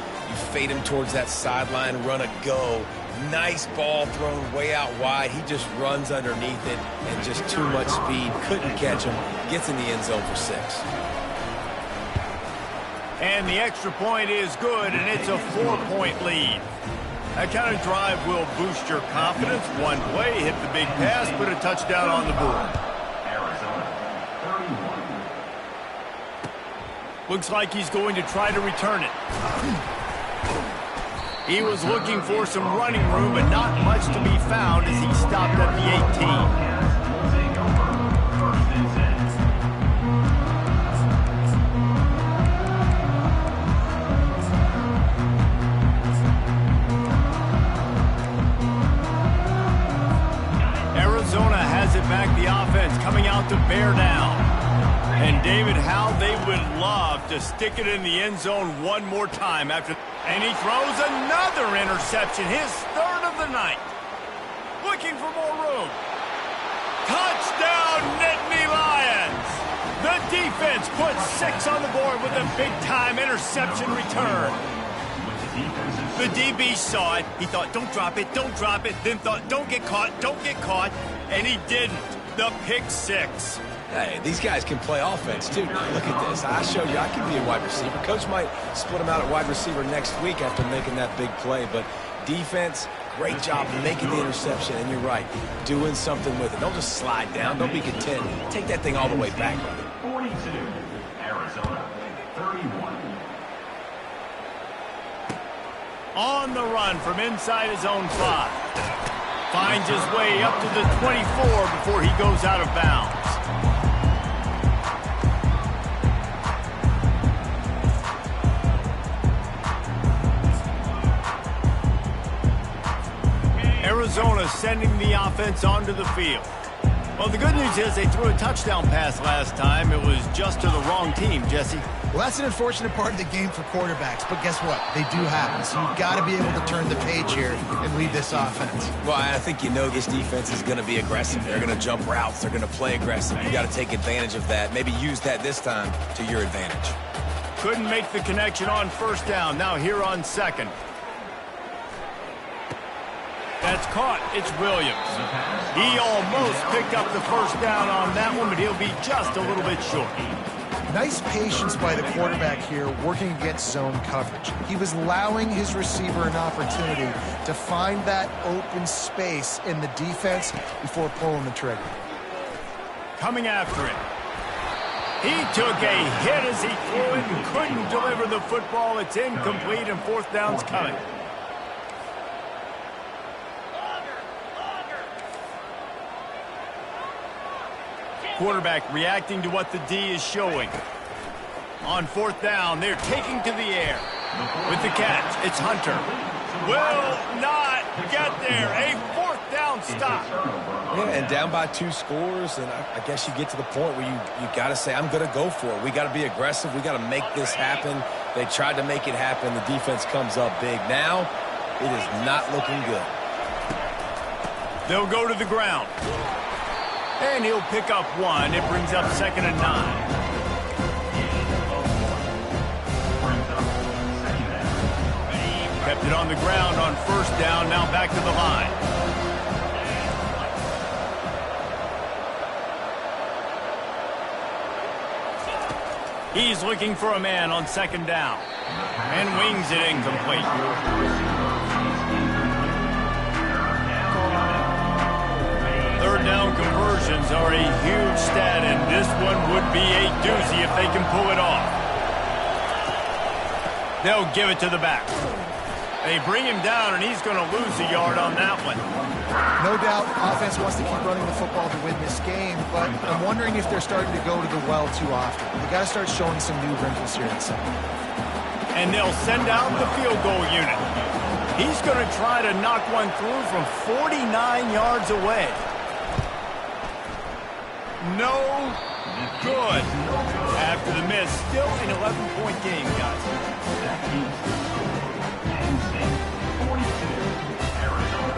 fade him towards that sideline, run a go. Nice ball thrown way out wide. He just runs underneath it, and just too much speed. Couldn't catch him. Gets in the end zone for 6. And the extra point is good, and it's a 4-point lead. That kind of drive will boost your confidence. One play, hit the big pass, put a touchdown on the board. Arizona, 31. Looks like he's going to try to return it. He was looking for some running room, but not much to be found as he stopped at the 18. Arizona has it back, the offense coming out to bear down. And David, how they would love to stick it in the end zone one more time after. And he throws another interception, his 3rd of the night. Looking for more room. Touchdown, Nittany Lions. The defense puts 6 on the board with a big-time interception return. With the defensive The DB saw it. He thought, don't drop it, don't drop it. Then thought, don't get caught, don't get caught. And he didn't. The pick six. Hey, these guys can play offense, too. Now, look at this. I showed you I can be a wide receiver. Coach might split him out at wide receiver next week after making that big play. But defense, great job making the interception. And you're right, doing something with it. Don't just slide down. Don't be content. Take that thing all the way back. 42, Arizona, 31. On the run from inside his own 5. Finds his way up to the 24 before he goes out of bounds. Arizona sending the offense onto the field. Well, the good news is they threw a touchdown pass last time. It was just to the wrong team, Jesse. Well, that's an unfortunate part of the game for quarterbacks, but guess what? They do happen, so you've got to be able to turn the page here and lead this offense. Well, I think you know this defense is going to be aggressive. They're going to jump routes. They're going to play aggressive. You got to take advantage of that. Maybe use that this time to your advantage. Couldn't make the connection on first down. Now here on second. That's caught. It's Williams. He almost picked up the first down on that one, but he'll be just a little bit short. Nice patience by the quarterback here working against zone coverage. He was allowing his receiver an opportunity to find that open space in the defense before pulling the trigger. Coming after it. He took a hit as he threw it and couldn't deliver the football. It's incomplete and fourth down's coming. Quarterback reacting to what the D is showing. On fourth down, they're taking to the air. With the catch, it's Hunter. Will not get there. A fourth down stop. Yeah, and down by 2 scores, and I guess you get to the point where you got to say, I'm going to go for it. We got to be aggressive. We got to make this happen. They tried to make it happen. The defense comes up big. Now, it is not looking good. They'll go to the ground. And he'll pick up 1. It brings up 2nd and 9. Kept it on the ground on first down. Now back to the line. He's looking for a man on 2nd down. And wings it incomplete. Third down conversions are a huge stat, and this one would be a doozy if they can pull it off. They'll give it to the back. They bring him down, and he's going to lose a yard on that one. No doubt, offense wants to keep running the football to win this game, but I'm wondering if they're starting to go to the well too often. They got to start showing some new wrinkles here in second. And they'll send out the field goal unit. He's going to try to knock one through from 49 yards away. No good. After the miss, still an 11-point game, guys. Penn State, 42, Arizona,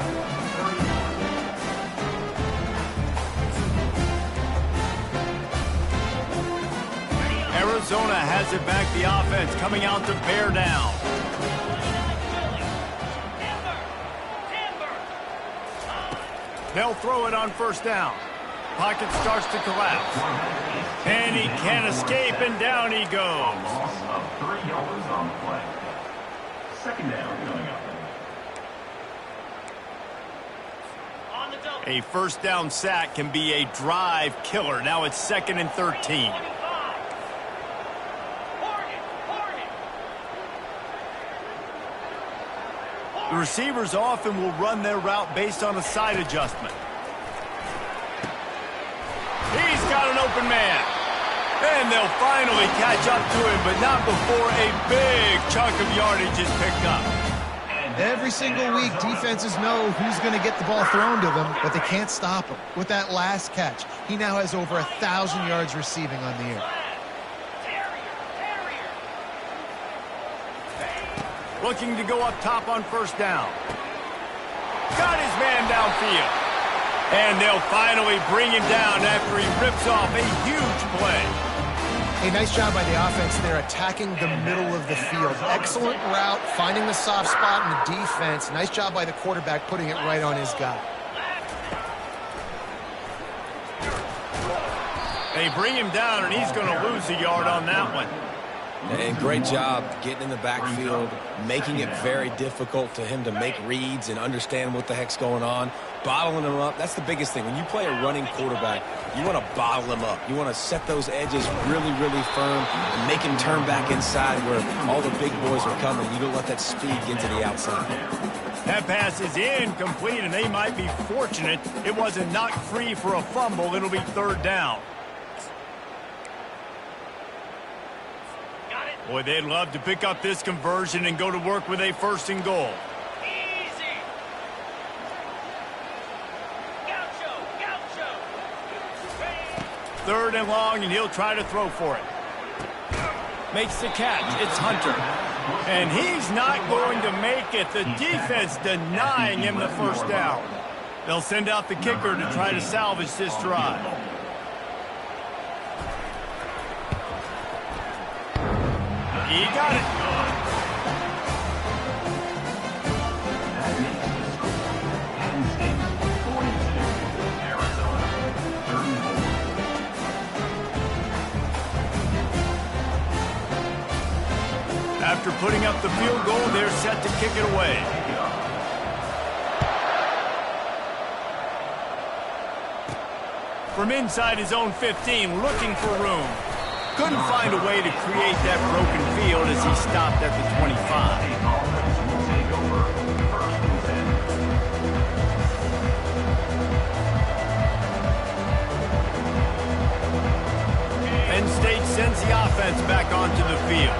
31. Arizona has it back, the offense coming out to bear down. They'll throw it on first down. Pocket starts to collapse. And he can't escape, and down he goes. Loss of 3 yards on the play. 2nd down coming up. A first down sack can be a drive killer. Now it's 2nd and 13. The receivers often will run their route based on a side adjustment. He's got an open man. And they'll finally catch up to him, but not before a big chunk of yardage is picked up. Every single week, defenses know who's going to get the ball thrown to them, but they can't stop him. With that last catch, he now has over 1,000 yards receiving on the year. Looking to go up top on first down. Got his man downfield. And they'll finally bring him down after he rips off a huge play. Hey, nice job by the offense there, attacking the middle of the field. Excellent route, finding the soft spot in the defense. Nice job by the quarterback putting it right on his guy. They bring him down, and he's going to lose a yard on that one. And great job getting in the backfield, making it very difficult to him to make reads and understand what the heck's going on, bottling him up. That's the biggest thing. When you play a running quarterback, you want to bottle him up. You want to set those edges really, really firm and make him turn back inside where all the big boys are coming. You don't let that speed get to the outside. That pass is incomplete, and they might be fortunate it wasn't knocked free for a fumble. It'll be third down. Boy, they'd love to pick up this conversion and go to work with a first and goal. Easy. Gaucho. Third and long, and he'll try to throw for it. Makes the catch. It's Hunter. And he's not going to make it. The defense denying him the first down. They'll send out the kicker to try to salvage this drive. He got it. Penn State 42, Arizona 34. After putting up the field goal, they're set to kick it away. From inside his own 15, looking for room. Couldn't find a way to create that broken field as he stopped at the 25. Penn State sends the offense back onto the field.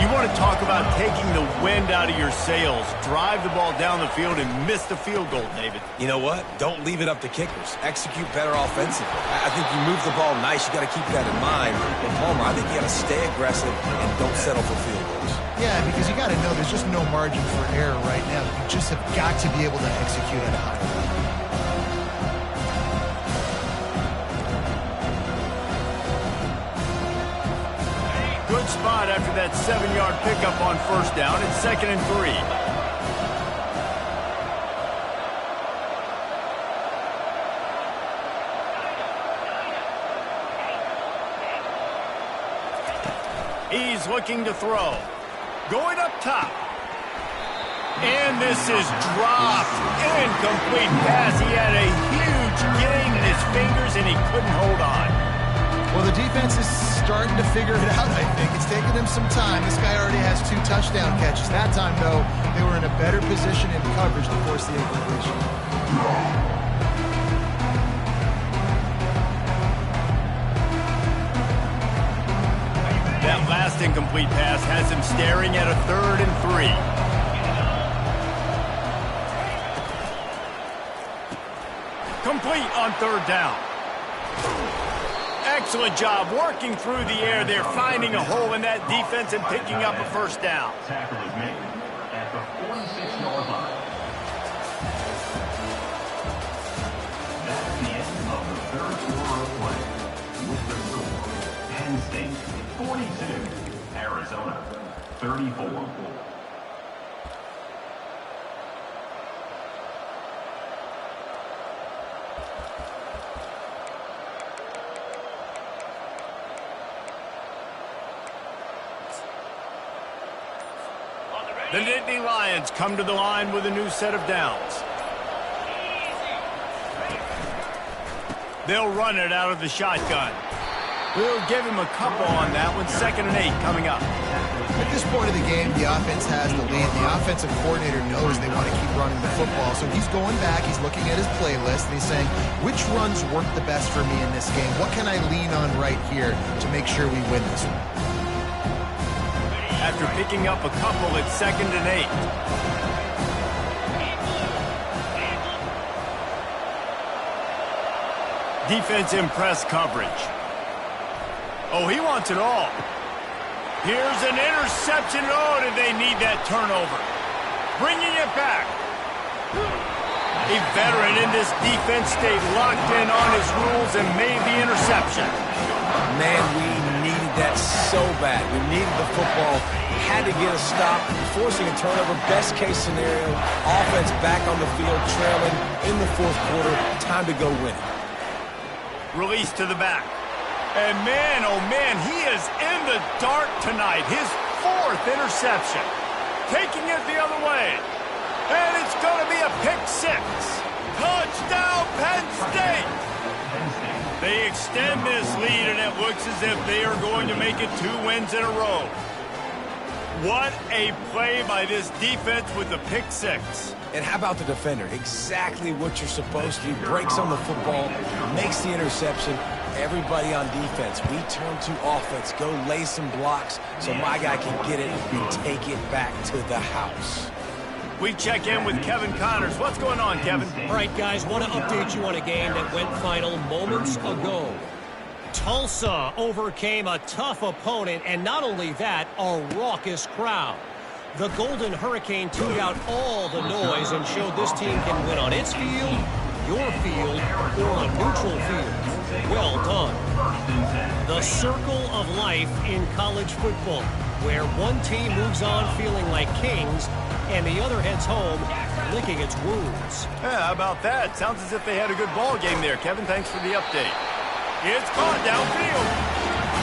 You want to talk about taking the wind out of your sails. Drive the ball down the field and miss the field goal, David. You know what? Don't leave it up to kickers. Execute better offensively. I think you move the ball nice. You got to keep that in mind. But Palmer, I think you got to stay aggressive and don't settle for field goals. Yeah, because you got to know there's just no margin for error right now. You just have got to be able to execute at a high level. Good spot after that 7-yard pickup on first down. It's 2nd and 3. He's looking to throw. Going up top. And this is dropped. Incomplete pass. He had a huge gain in his fingers, and he couldn't hold on. Well, the defense is starting to figure it out, I think. It's taken them some time. This guy already has 2 touchdown catches. That time, though, they were in a better position in coverage to force the incompletion. That last incomplete pass has him staring at a 3rd and 3. Complete on 3rd down. Excellent job working through the air there, finding a hole in that defense and picking up a first down. Tackle is made at the 46-yard line. That's the end of the 3rd quarter of play. With the score, Penn State 42, Arizona 34. The Nittany Lions come to the line with a new set of downs. They'll run it out of the shotgun. We'll give him a couple on that one. 2nd and 8 coming up. At this point of the game, the offense has the lead. The offensive coordinator knows they want to keep running the football. So he's going back, he's looking at his playlist, and he's saying, which runs work the best for me in this game? What can I lean on right here to make sure we win this one? After picking up a couple, it's 2nd and 8. Defense in press coverage. Oh, he wants it all. Here's an interception. Oh, did they need that turnover? Bringing it back. A veteran in this defense stayed locked in on his rules and made the interception. Man, we needed that so bad. We needed the football, had to get a stop, forcing a turnover. Best case scenario, offense back on the field, trailing in the fourth quarter. Time to go win it. Release to the back. And man, oh man, he is in the dark tonight. His fourth interception. Taking it the other way. And it's going to be a pick six. Touchdown, Penn State! They extend this lead, and it looks as if they are going to make it 2 wins in a row. What a play by this defense with the pick six. And how about the defender? Exactly what you're supposed to do. Breaks on the football, makes the interception. Everybody on defense, we turn to offense. Go lay some blocks so my guy can get it and take it back to the house. We check in with Kevin Connors. What's going on, Kevin? All right, guys, want to update you on a game that went final moments ago. Tulsa overcame a tough opponent, and not only that, a raucous crowd. The Golden Hurricane tuned out all the noise and showed this team can win on its field, your field, or a neutral field. Well done. The circle of life in college football, where one team moves on feeling like kings and the other heads home licking its wounds. Yeah, how about that? Sounds as if they had a good ball game there. Kevin, thanks for the update. It's caught downfield.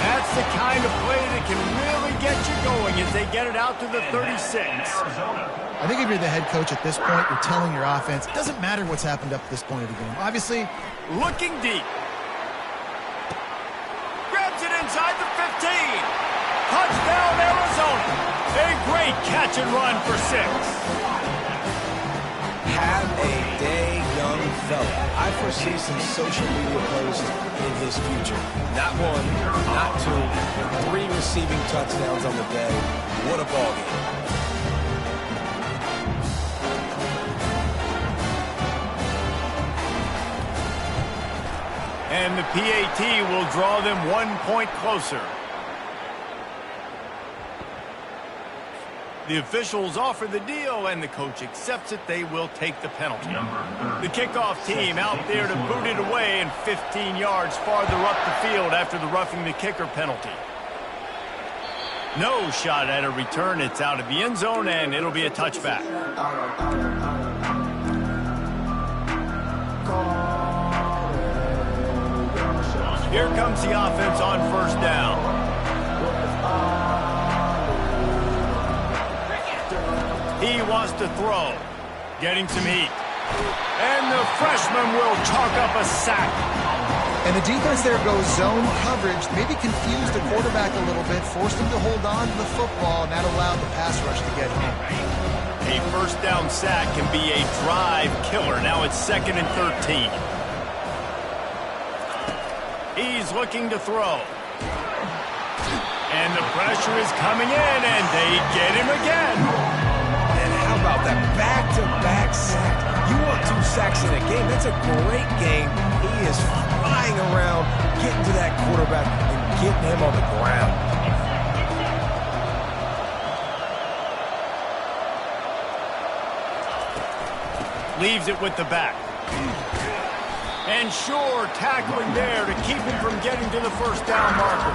That's the kind of play that can really get you going as they get it out to the 36. I think if you're the head coach at this point, you're telling your offense, it doesn't matter what's happened up to this point of the game. Obviously, looking deep. Grabs it inside the 15. Touchdown, Arizona. A great catch and run for 6. Have a day, young fella. I foresee some social media posts in his future. Not 1, not 2, 3 receiving touchdowns on the day. What a ball game. And the PAT will draw them 1 point closer. The officials offer the deal, and the coach accepts it. They will take the penalty. The kickoff team out there to boot it away, and 15 yards farther up the field after the roughing the kicker penalty. No shot at a return. It's out of the end zone, and it'll be a touchback. Here comes the offense on first down. He wants to throw. Getting some heat. And the freshman will chalk up a sack. And the defense there goes zone coverage, maybe confused the quarterback a little bit, forced him to hold on to the football, and that allowed the pass rush to get him. A first down sack can be a drive killer. Now it's 2nd and 13. He's looking to throw. And the pressure is coming in, and they get him again. And how about that back-to-back sack? You want 2 sacks in a game. That's a great game. He is flying around, getting to that quarterback and getting him on the ground. Leaves it with the back. And sure, tackling there to keep him from getting to the first down marker.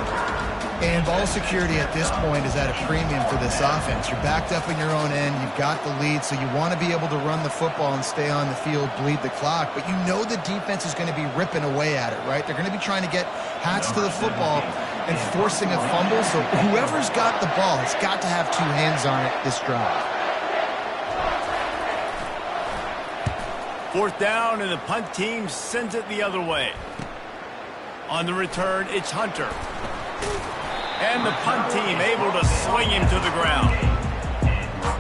And ball security at this point is at a premium for this offense. You're backed up in your own end. You've got the lead, so you want to be able to run the football and stay on the field, bleed the clock. But you know the defense is going to be ripping away at it, right? They're going to be trying to get hats to the football and forcing a fumble. So whoever's got the ball has got to have 2 hands on it this drive. 4th down, and the punt team sends it the other way. On the return, it's Hunter. And the punt team able to swing him to the ground.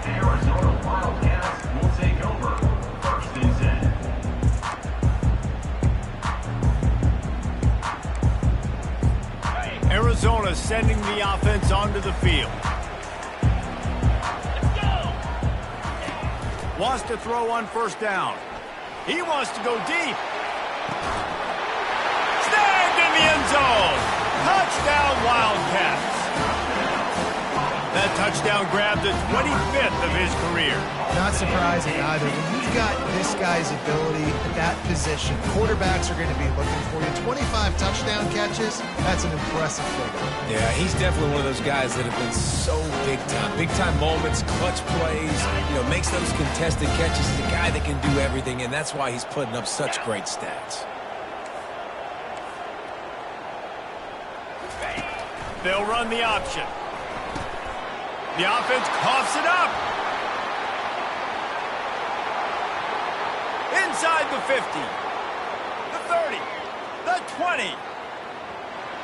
Arizona Wildcats will take over 1st and 10. Arizona sending the offense onto the field. Wants to throw on first down. He wants to go deep. Snagged in the end zone. Touchdown, Wildcats. That's touchdown grab, the 25th of his career. Not surprising either. When you've got this guy's ability at that position, quarterbacks are going to be looking for you. 25 touchdown catches, that's an impressive figure. Yeah, he's definitely one of those guys that have been so big time. Big time moments, clutch plays, makes those contested catches. He's a guy that can do everything, and that's why he's putting up such great stats. They'll run the option. The offense coughs it up. Inside the 50, the 30, the 20.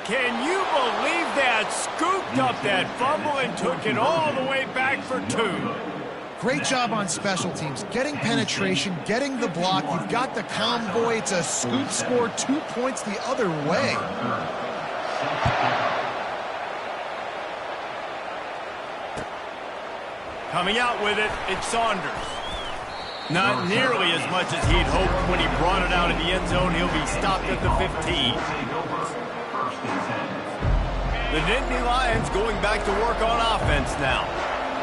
Can you believe that? Scooped up that fumble and took it all the way back for 2. Great job on special teams, getting penetration, getting the block. You've got the convoy. It's a scoop score, 2 points the other way. Coming out with it, it's Saunders. Not nearly as much as he'd hoped when he brought it out of the end zone. He'll be stopped at the 15. The Nittany Lions going back to work on offense now.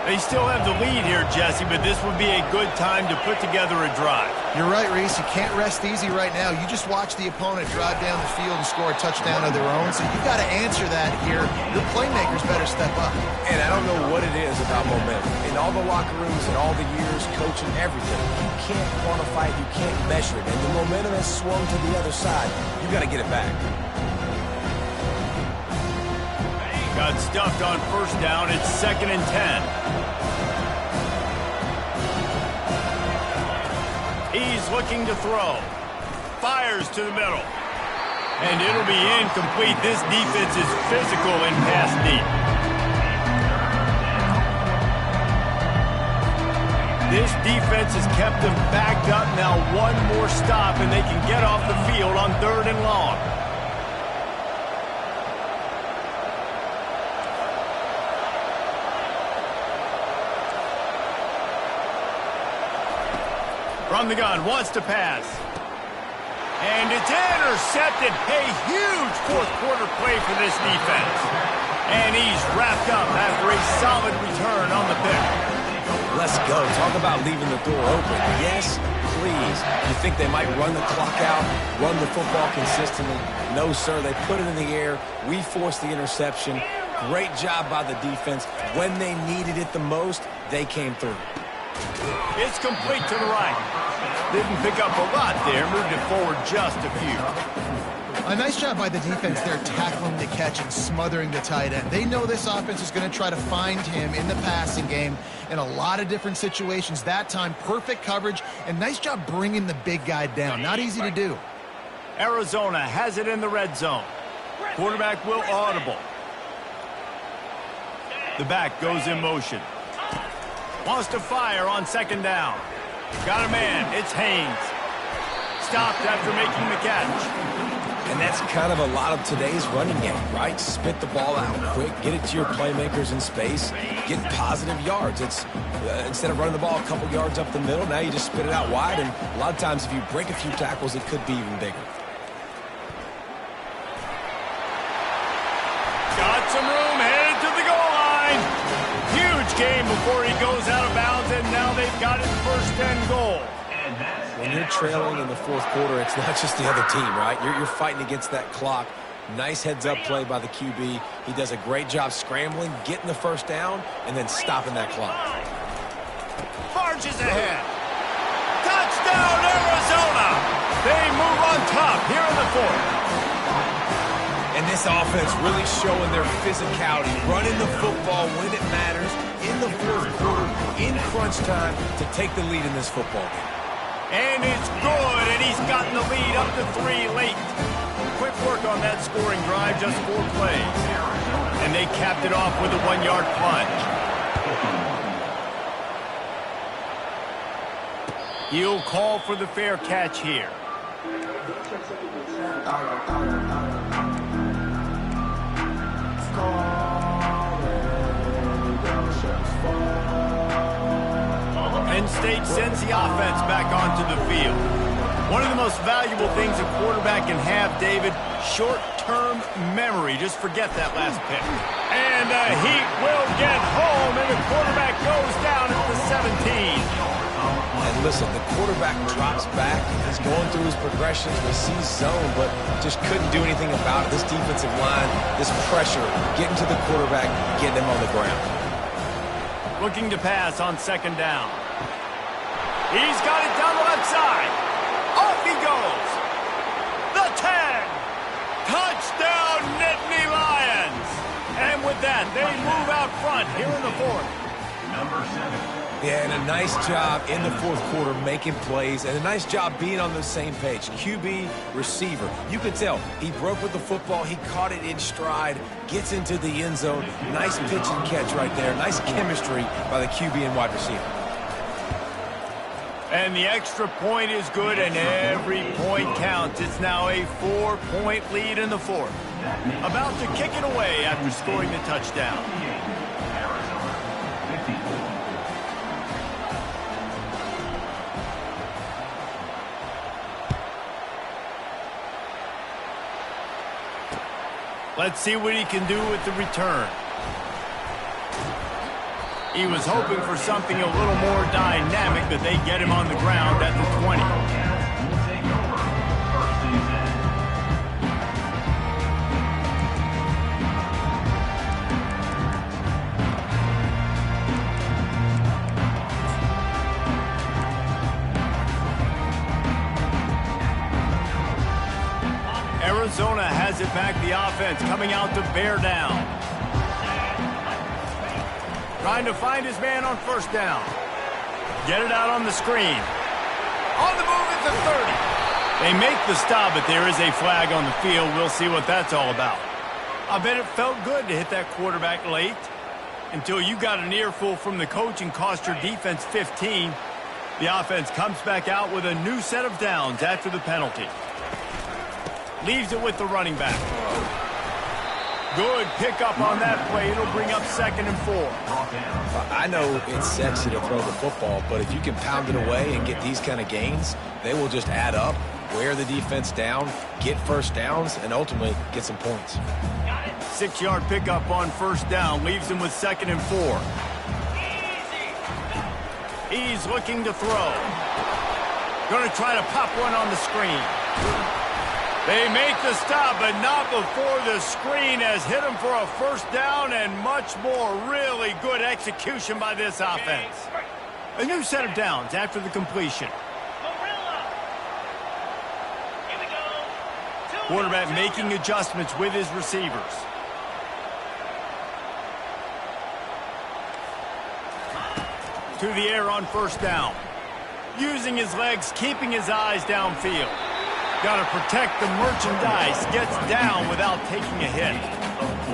They still have the lead here, Jesse, but this would be a good time to put together a drive. You're right, Reese. You can't rest easy right now. You just watch the opponent drive down the field and score a touchdown of their own, so you've got to answer that here. Your playmakers better step up. And I don't know what it is about momentum. In all the locker rooms and all the years coaching everything, you can't quantify it, you can't measure it. And the momentum has swung to the other side. You've got to get it back. Got stuffed on first down. It's 2nd and 10. He's looking to throw. Fires to the middle. And it'll be incomplete. This defense is physical in pass deep. This defense has kept them backed up. Now one more stop and they can get off the field on 3rd and long. From the gun, wants to pass. And it's intercepted. A huge fourth-quarter play for this defense. And he's wrapped up after a solid return on the pick. Let's go. Talk about leaving the door open. Yes, please. You think they might run the clock out, run the football consistently? No, sir. They put it in the air. We forced the interception. Great job by the defense. When they needed it the most, they came through. It's complete to the right. Didn't pick up a lot there. Moved it forward just a few. A nice job by the defense there, tackling the catch and smothering the tight end. They know this offense is going to try to find him in the passing game in a lot of different situations. That time, perfect coverage, and nice job bringing the big guy down. Not easy to do. Arizona has it in the red zone. Quarterback will audible. The back goes in motion. Wants to fire on 2nd down. Got a man. It's Haynes. Stopped after making the catch. And that's kind of a lot of today's running game, right? Spit the ball out quick, get it to your playmakers in space, get positive yards. It's instead of running the ball a couple yards up the middle, now you just spit it out wide, and a lot of times if you break a few tackles, it could be even bigger. Got some room, headed to the goal line. Huge game before he goes out of bounds, and now they've got it 1st and goal. When you're trailing in the 4th quarter, it's not just the other team, right? You're fighting against that clock. Nice heads-up play by the QB. He does a great job scrambling, getting the 1st down, and then stopping that clock. Marches ahead. Touchdown, Arizona! They move on top here in the 4th. And this offense really showing their physicality, running the football when it matters, in the 4th quarter, in crunch time, to take the lead in this football game. And it's good, and he's gotten the lead up to 3 late. Quick work on that scoring drive, just 4 plays. And they capped it off with a 1-yard plunge. He'll call for the fair catch here. Penn State sends the offense back onto the field. One of the most valuable things a quarterback can have, David, short short-term memory. Just forget that last pick. And the Heat will get home, and the quarterback goes down at the 17. And listen, the quarterback drops back. He's going through his progressions. We see zone, but just couldn't do anything about it. This defensive line, this pressure, getting to the quarterback, getting him on the ground. Looking to pass on second down. He's got it down the left side. Off he goes. The 10. Touchdown, Nittany Lions. And with that, they move out front here in the fourth. Number 7. Yeah, and a nice job in the fourth quarter making plays, and a nice job being on the same page. QB, receiver. You could tell he broke with the football. He caught it in stride, gets into the end zone. Nice pitch and catch right there. Nice chemistry by the QB and wide receiver. And the extra point is good, and every point counts. It's now a 4-point lead in the fourth. About to kick it away after scoring the touchdown. Arizona, 54. Let's see what he can do with the return. He was hoping for something a little more dynamic, but they get him on the ground at the 20. Arizona has it back, the offense coming out to bear down. Trying to find his man on first down. Get it out on the screen. On the move at the 30. They make the stop, but there is a flag on the field. We'll see what that's all about. I bet it felt good to hit that quarterback late until you got an earful from the coach and cost your defense 15. The offense comes back out with a new set of downs after the penalty. Leaves it with the running back. Good pickup on that play. It'll bring up 2nd and 4. I know it's sexy to throw the football, but if you can pound it away and get these kind of gains, they will just add up, wear the defense down, get first downs, and ultimately get some points. 6-yard pickup on first down. Leaves him with 2nd and 4. He's looking to throw. Going to try to pop one on the screen. They make the stop, but not before the screen has hit him for a first down and much more. Really good execution by this offense. A new set of downs after the completion. Quarterback making adjustments with his receivers. To the air on first down. Using his legs, keeping his eyes downfield. Got to protect the merchandise. Gets down without taking a hit.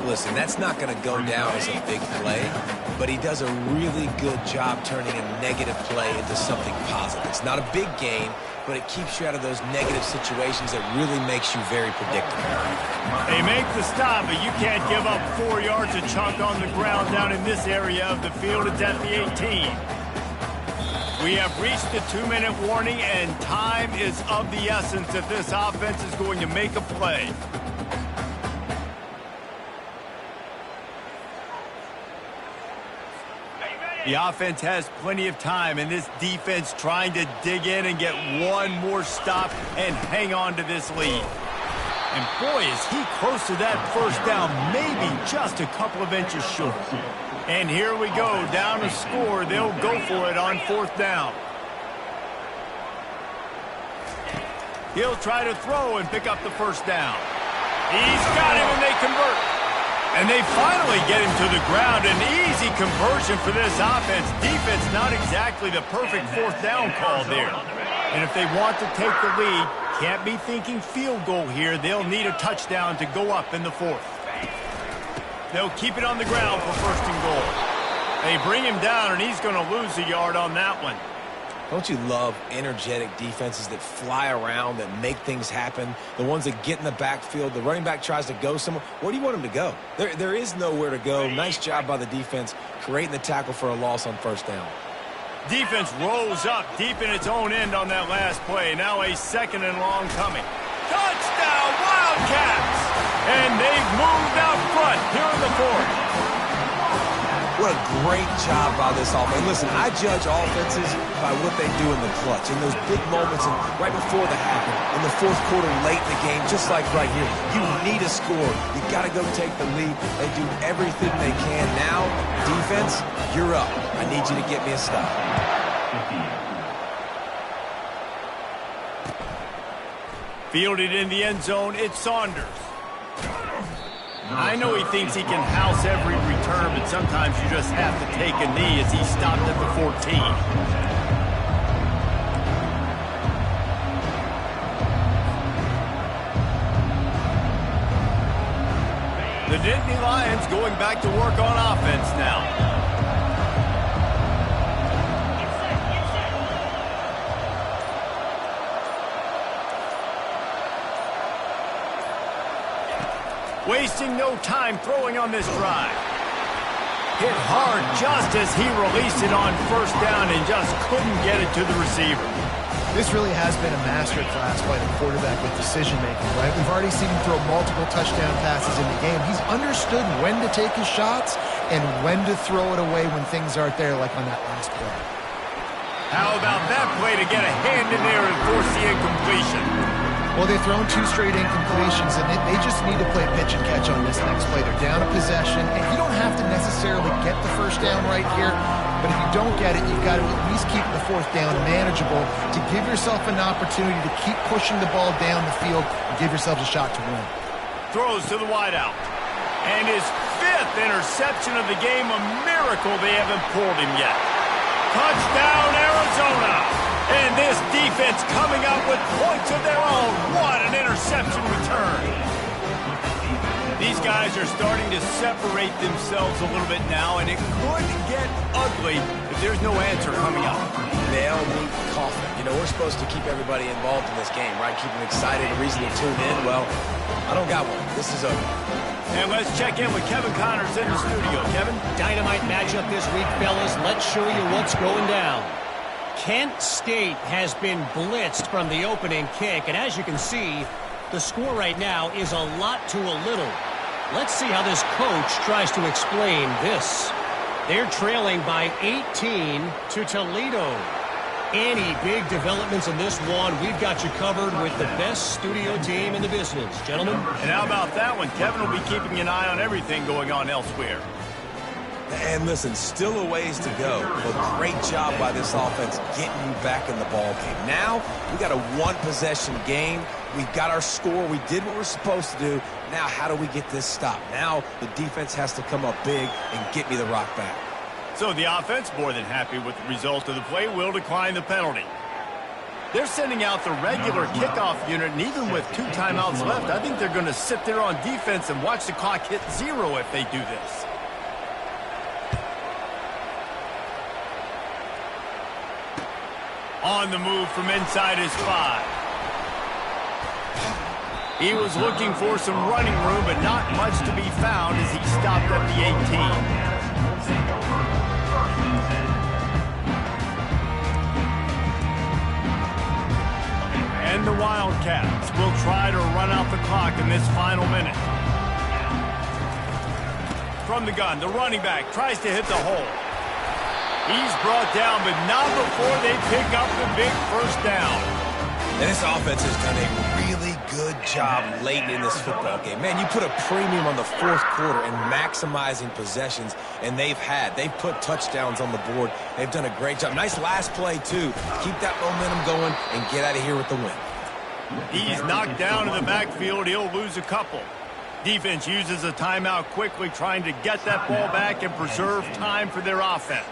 Listen, that's not going to go down as a big play, but he does a really good job turning a negative play into something positive. It's not a big gain, but it keeps you out of those negative situations that really makes you very predictable. They make the stop, but you can't give up 4 yards a chunk on the ground down in this area of the field. It's at the 18. We have reached the 2-minute warning, and time is of the essence if this offense is going to make a play. The offense has plenty of time, and this defense trying to dig in and get one more stop and hang on to this lead. And boy, is he close to that first down, maybe just a couple of inches short. And here we go, down to score. They'll go for it on fourth down. He'll try to throw and pick up the first down. He's got him, and they convert. And they finally get him to the ground. An easy conversion for this offense. Defense not exactly the perfect fourth down call there. And if they want to take the lead, can't be thinking field goal here. They'll need a touchdown to go up in the fourth. They'll keep it on the ground for first and goal. They bring him down, and he's going to lose a yard on that one. Don't you love energetic defenses that fly around, that make things happen? The ones that get in the backfield. The running back tries to go somewhere. Where do you want him to go? There is nowhere to go. Nice job by the defense creating the tackle for a loss on first down. Defense rolls up deep in its own end on that last play. Now a 2nd and long coming. Touchdown, Wildcats! And they've moved out front here in the fourth. What a great job by this offense. Listen, I judge offenses by what they do in the clutch, in those big moments, and right before the half, in the fourth quarter, late in the game, just like right here. You need a score. You got to go take the lead. They do everything they can. Now, defense, you're up. I need you to get me a stop. Fielded in the end zone, it's Saunders. I know he thinks he can house every return, but sometimes you just have to take a knee as he stopped at the 14. The Nittany Lions going back to work on offense now. Wasting no time throwing on this drive. Hit hard just as he released it on first down and just couldn't get it to the receiver. This really has been a masterclass by the quarterback with decision-making, right? We've already seen him throw multiple touchdown passes in the game. He's understood when to take his shots and when to throw it away when things aren't there, like on that last play. How about that play to get a hand in there and force the incompletion? Well, they've thrown 2 straight incompletions, and they just need to play pitch and catch on this next play. They're down a possession, and you don't have to necessarily get the first down right here, but if you don't get it, you've got to at least keep the fourth down manageable to give yourself an opportunity to keep pushing the ball down the field and give yourselves a shot to win. Throws to the wideout. And his 5th interception of the game, a miracle they haven't pulled him yet. Touchdown, Arizona! And this defense coming up with points of their own. What an interception return. These guys are starting to separate themselves a little bit now, and it could get ugly if there's no answer coming up. Nail me coffin. You know, we're supposed to keep everybody involved in this game, right? Keep them excited, a reason to tune in. Well, I don't got one. This is over. And let's check in with Kevin Connors in the studio. Kevin? Dynamite matchup this week, fellas. Let's show you what's going down. Kent State has been blitzed from the opening kick, and as you can see, the score right now is a lot to a little. Let's see how this coach tries to explain this. They're trailing by 18 to Toledo. Any big developments in this one, we've got you covered with the best studio team in the business. Gentlemen? And how about that one? Kevin will be keeping an eye on everything going on elsewhere. And listen, still a ways to go, but great job by this offense getting you back in the ball game. Now, we got a one-possession game. We've got our score. We did what we're supposed to do. Now, how do we get this stopped? Now, the defense has to come up big and get me the rock back. So the offense, more than happy with the result of the play, will decline the penalty. They're sending out the regular kickoff unit, and even with 2 timeouts left, I think they're going to sit there on defense and watch the clock hit 0 if they do this. On the move from inside his 5. He was looking for some running room, but not much to be found as he stopped at the 18. And the Wildcats will try to run out the clock in this final minute. From the gun, the running back tries to hit the hole. He's brought down, but not before they pick up the big first down. And this offense has done a really good job late in this football game. Man, you put a premium on the fourth quarter and maximizing possessions, and they've put touchdowns on the board. They've done a great job. Nice last play, too. Keep that momentum going and get out of here with the win. He's knocked down in the backfield. He'll lose a couple. Defense uses a timeout quickly, trying to get that ball back and preserve time for their offense.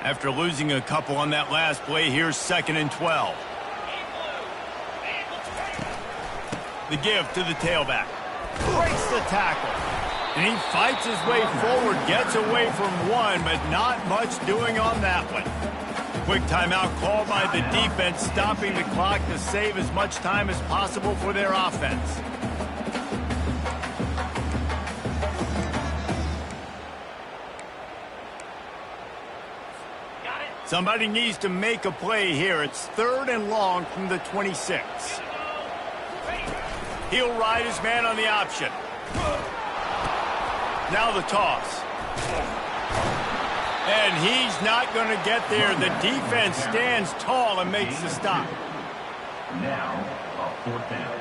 After losing a couple on that last play, here's 2nd and 12. The give to the tailback. Breaks the tackle. And he fights his way forward, gets away from one, but not much doing on that one. Quick timeout called by the defense, stopping the clock to save as much time as possible for their offense. Somebody needs to make a play here. It's 3rd and long from the 26. He'll ride his man on the option. Now the toss. And he's not going to get there. The defense stands tall and makes the stop. Now, a 4th down.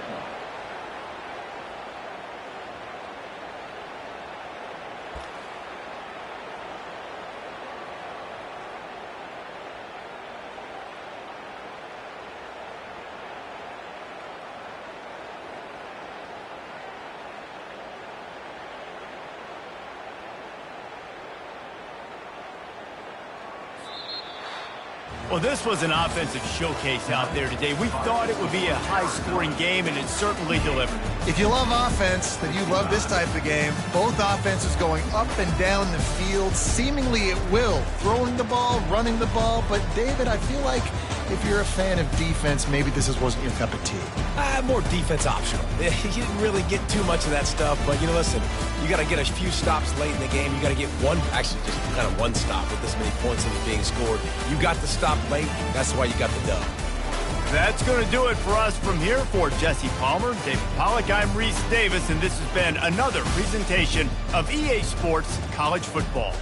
Well, this was an offensive showcase out there today. We thought it would be a high-scoring game, and it certainly delivered. If you love offense, then you love this type of game. Both offenses going up and down the field, seemingly at will. Throwing the ball, running the ball. But, David, I feel like if you're a fan of defense, maybe this wasn't your cup of tea. More defense optional. You didn't really get too much of that stuff, but, listen, you got to get a few stops late in the game. You got to get just kind of one stop with this many points that are being scored. You got to stop late. That's why you got the dub. That's going to do it for us from here. For Jesse Palmer, David Pollack, I'm Reese Davis, and this has been another presentation of EA Sports College Football.